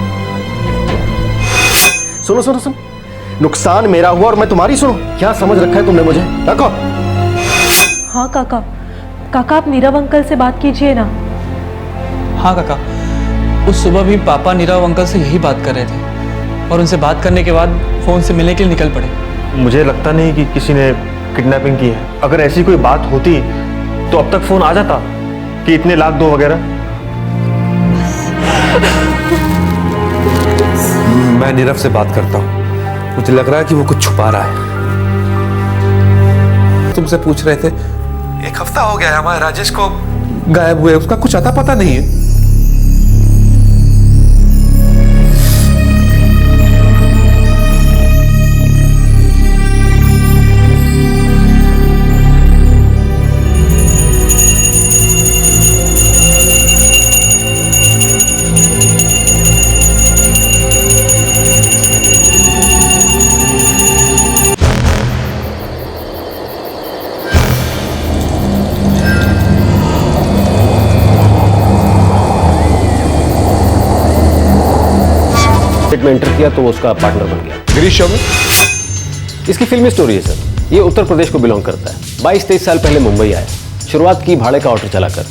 सुनो सुनो सुन, नुकसान मेरा हुआ और मैं तुम्हारी सुनूं? क्या समझ रखा है तुमने मुझे? रखो। हाँ काका, काका आप नीरव अंकल से बात कीजिए ना। हाँ काका, उस सुबह भी पापा नीरव अंकल से यही बात कर रहे थे और उनसे बात करने के बाद फोन से मिलने के लिए निकल पड़े। मुझे लगता नहीं कि किसी ने किडनैपिंग की है। अगर ऐसी कोई बात होती तो अब तक फोन आ जाता कि इतने लाख दो वगैरह। मैं नीरव से बात करता हूँ। मुझे लग रहा है कि वो कुछ छुपा रहा है। तुमसे पूछ रहे थे, एक हफ्ता हो गया है हमारे राजेश को गायब हुए, उसका कुछ अता पता नहीं है। में एंटर किया तो वो उसका पार्टनर बन गया। गिरीश चौबे, इसकी फिल्मी स्टोरी है सर। ये उत्तर प्रदेश को बिलोंग करता है। 22-23 साल पहले मुंबई आया। शुरुआत की भाड़े का ऑटो चलाकर,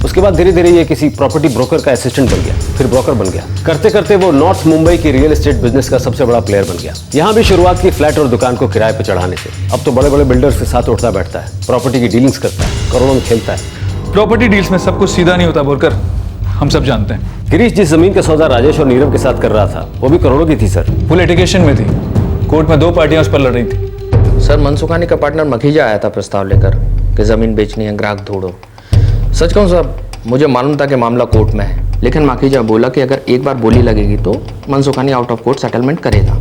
उसके बाद धीरे धीरे ये किसी प्रॉपर्टी ब्रोकर का असिस्टेंट बन गया, फिर ब्रोकर बन गया। करते करते वो नॉर्थ मुंबई की रियल एस्टेट बिजनेस का सबसे बड़ा प्लेयर बन गया। यहाँ भी शुरुआत की फ्लैट और दुकान को किराए पर चढ़ाने से। अब तो बड़े बड़े बिल्डर्स के साथ उठता बैठता है, प्रॉपर्टी की डीलिंग्स करता है, करोड़ों में खेलता है। प्रॉपर्टी डील्स में सब कुछ सीधा नहीं होता बोलकर हम सब जानते हैं। गिरीश जिस जमीन का सौदा राजेश और नीरव के साथ कर रहा था वो भी करोड़ों की थी सर। वो लिटिगेशन में थी, कोर्ट में 2 पार्टियां उस पर लड़ रही थी। सर, मनसुखानी का पार्टनर मखीजा आया था प्रस्ताव लेकर कि जमीन बेचनी है, ग्राहक ढूंढो। सच कहूँ साहब, मुझे मालूम था कि मामला कोर्ट में है, लेकिन मखीजा बोला कि अगर एक बार बोली लगेगी तो Mansukhani out of court settlement करेगा।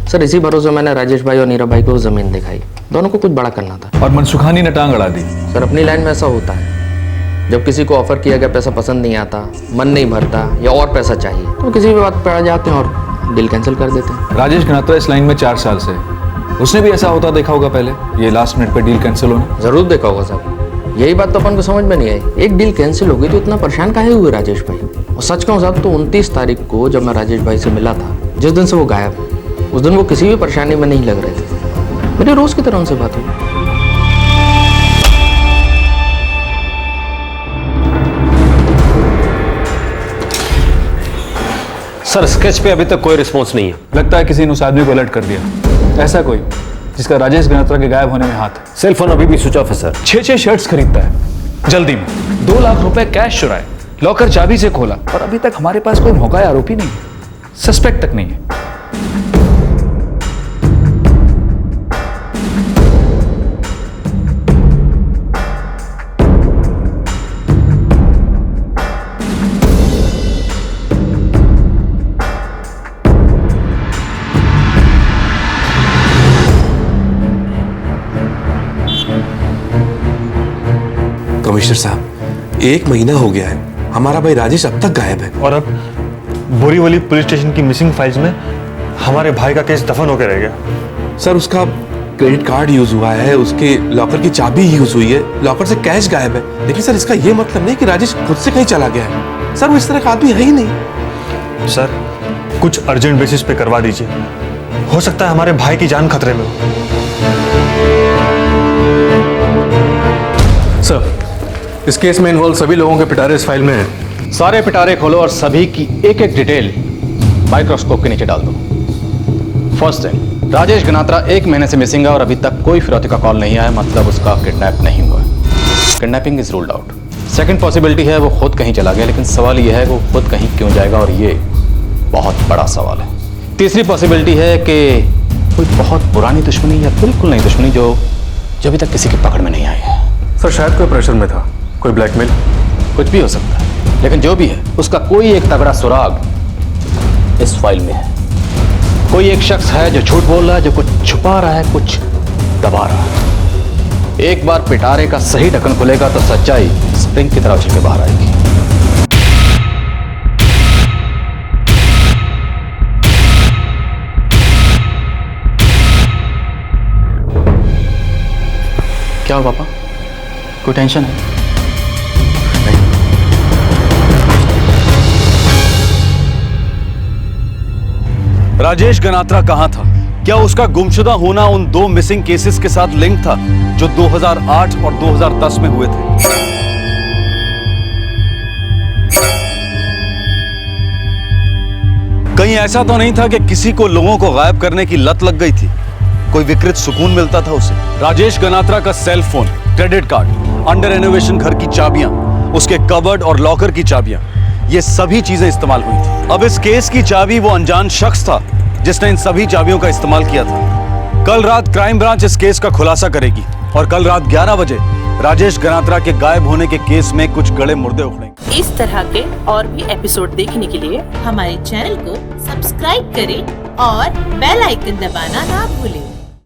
सर, इसी भरोसे मैंने राजेश भाई और नीरव भाई को जमीन दिखाई। दोनों को कुछ बड़ा करना था और मनसुखानी ने टांग अड़ा दी। सर, अपनी लाइन में ऐसा होता है, जब किसी को ऑफर किया गया पैसा पसंद नहीं आता, मन नहीं भरता या और पैसा चाहिए तो किसी भी बात पर आ जाते हैं और डील कैंसिल कर देते हैं। राजेश गनात्रा इस लाइन में 4 साल से, उसने भी ऐसा होता देखा होगा पहले, ये लास्ट मिनट पे डील कैंसिल होना। जरूर देखा होगा साहब, यही बात तो अपन को समझ में नहीं आई। एक डील कैंसिल हो गई तो इतना परेशान काहे हुए राजेश भाई? और सच कहूँ साहब तो 29 तारीख को जब मैं राजेश भाई से मिला था, जिस दिन से वो गायब, उस दिन वो किसी भी परेशानी में नहीं लग रहे थे। मेरे रोज की तरह उनसे बात हुई। सर, स्केच पे अभी तक कोई रिस्पॉन्स नहीं है। लगता है किसी ने उस आदमी को अलर्ट कर दिया। ऐसा कोई जिसका राजेश गनात्रा के गायब होने में हाथ। सेल फोन अभी भी स्विच ऑफ है सर। 6 शर्ट्स खरीदता है जल्दी में, 2 लाख रुपए कैश चुराए, लॉकर चाबी से खोला और अभी तक हमारे पास कोई मौका आरोपी नहीं है, सस्पेक्ट तक नहीं है। कमिश्नर साहब, 1 महीना हो गया है, हमारा भाई राजेश अब तक गायब है। और अब बोरीवली पुलिस स्टेशन की मिसिंग फाइल्स में हमारे भाई का केस दफन होकर रह गया। सर, उसका क्रेडिट कार्ड यूज हुआ है, उसके लॉकर की चाबी यूज हुई है, लॉकर से कैश गायब है। लेकिन सर, इसका यह मतलब नहीं कि राजेश खुद से कहीं चला गया है। सर, वो इस तरह का आदमी है ही नहीं। सर, कुछ अर्जेंट बेसिस पे करवा दीजिए, हो सकता है हमारे भाई की जान खतरे में हो। सर, इस केस में इन्वॉल्व सभी लोगों के पिटारे इस फाइल में हैं। सारे पिटारे खोलो और सभी की एक एक डिटेल माइक्रोस्कोप के नीचे डाल दो। फर्स्ट थिंग, राजेश गनात्रा 1 महीने से मिसिंग है और अभी तक कोई फिरौती का कॉल नहीं आया, मतलब उसका किडनैप नहीं हुआ। Kidnapping is ruled out. Second possibility है वो खुद कहीं चला गया, लेकिन सवाल यह है वो खुद कहीं क्यों जाएगा, और ये बहुत बड़ा सवाल है। तीसरी पॉसिबिलिटी है कि कोई बहुत पुरानी दुश्मनी या बिल्कुल नई दुश्मनी जो अभी तक किसी की पकड़ में नहीं आई है। सर, शायद कोई प्रेशर में था, कोई ब्लैकमेल, कुछ भी हो सकता है, लेकिन जो भी है उसका कोई एक तगड़ा सुराग इस फाइल में है। कोई एक शख्स है जो झूठ बोल रहा है, जो कुछ छुपा रहा है, कुछ दबा रहा है। एक बार पिटारे का सही ढक्कन खुलेगा तो सच्चाई स्प्रिंग की तरह उछल के बाहर आएगी। क्या हो पापा, कोई टेंशन है? राजेश गनात्रा कहां था? क्या उसका गुमशुदा होना उन 2 मिसिंग केसेस के साथ लिंक था जो 2008 और 2010 में हुए थे? कहीं ऐसा तो नहीं था कि किसी को लोगों को गायब करने की लत लग गई थी? कोई विकृत सुकून मिलता था उसे? राजेश गनात्रा का cell phone, credit card, under renovation घर की चाबियां, उसके कबर्ड और लॉकर की चाबियां, ये सभी चीजें इस्तेमाल हुई थी। अब इस केस की चाबी वो अनजान शख्स था जिसने इन सभी चाबियों का इस्तेमाल किया था। कल रात क्राइम ब्रांच इस केस का खुलासा करेगी और कल रात 11 बजे राजेश गनात्रा के गायब होने के केस में कुछ गड़े मुर्दे उखड़ेंगे। इस तरह के और भी एपिसोड देखने के लिए हमारे चैनल को सब्सक्राइब करें और बेल आइकन दबाना ना भूलें।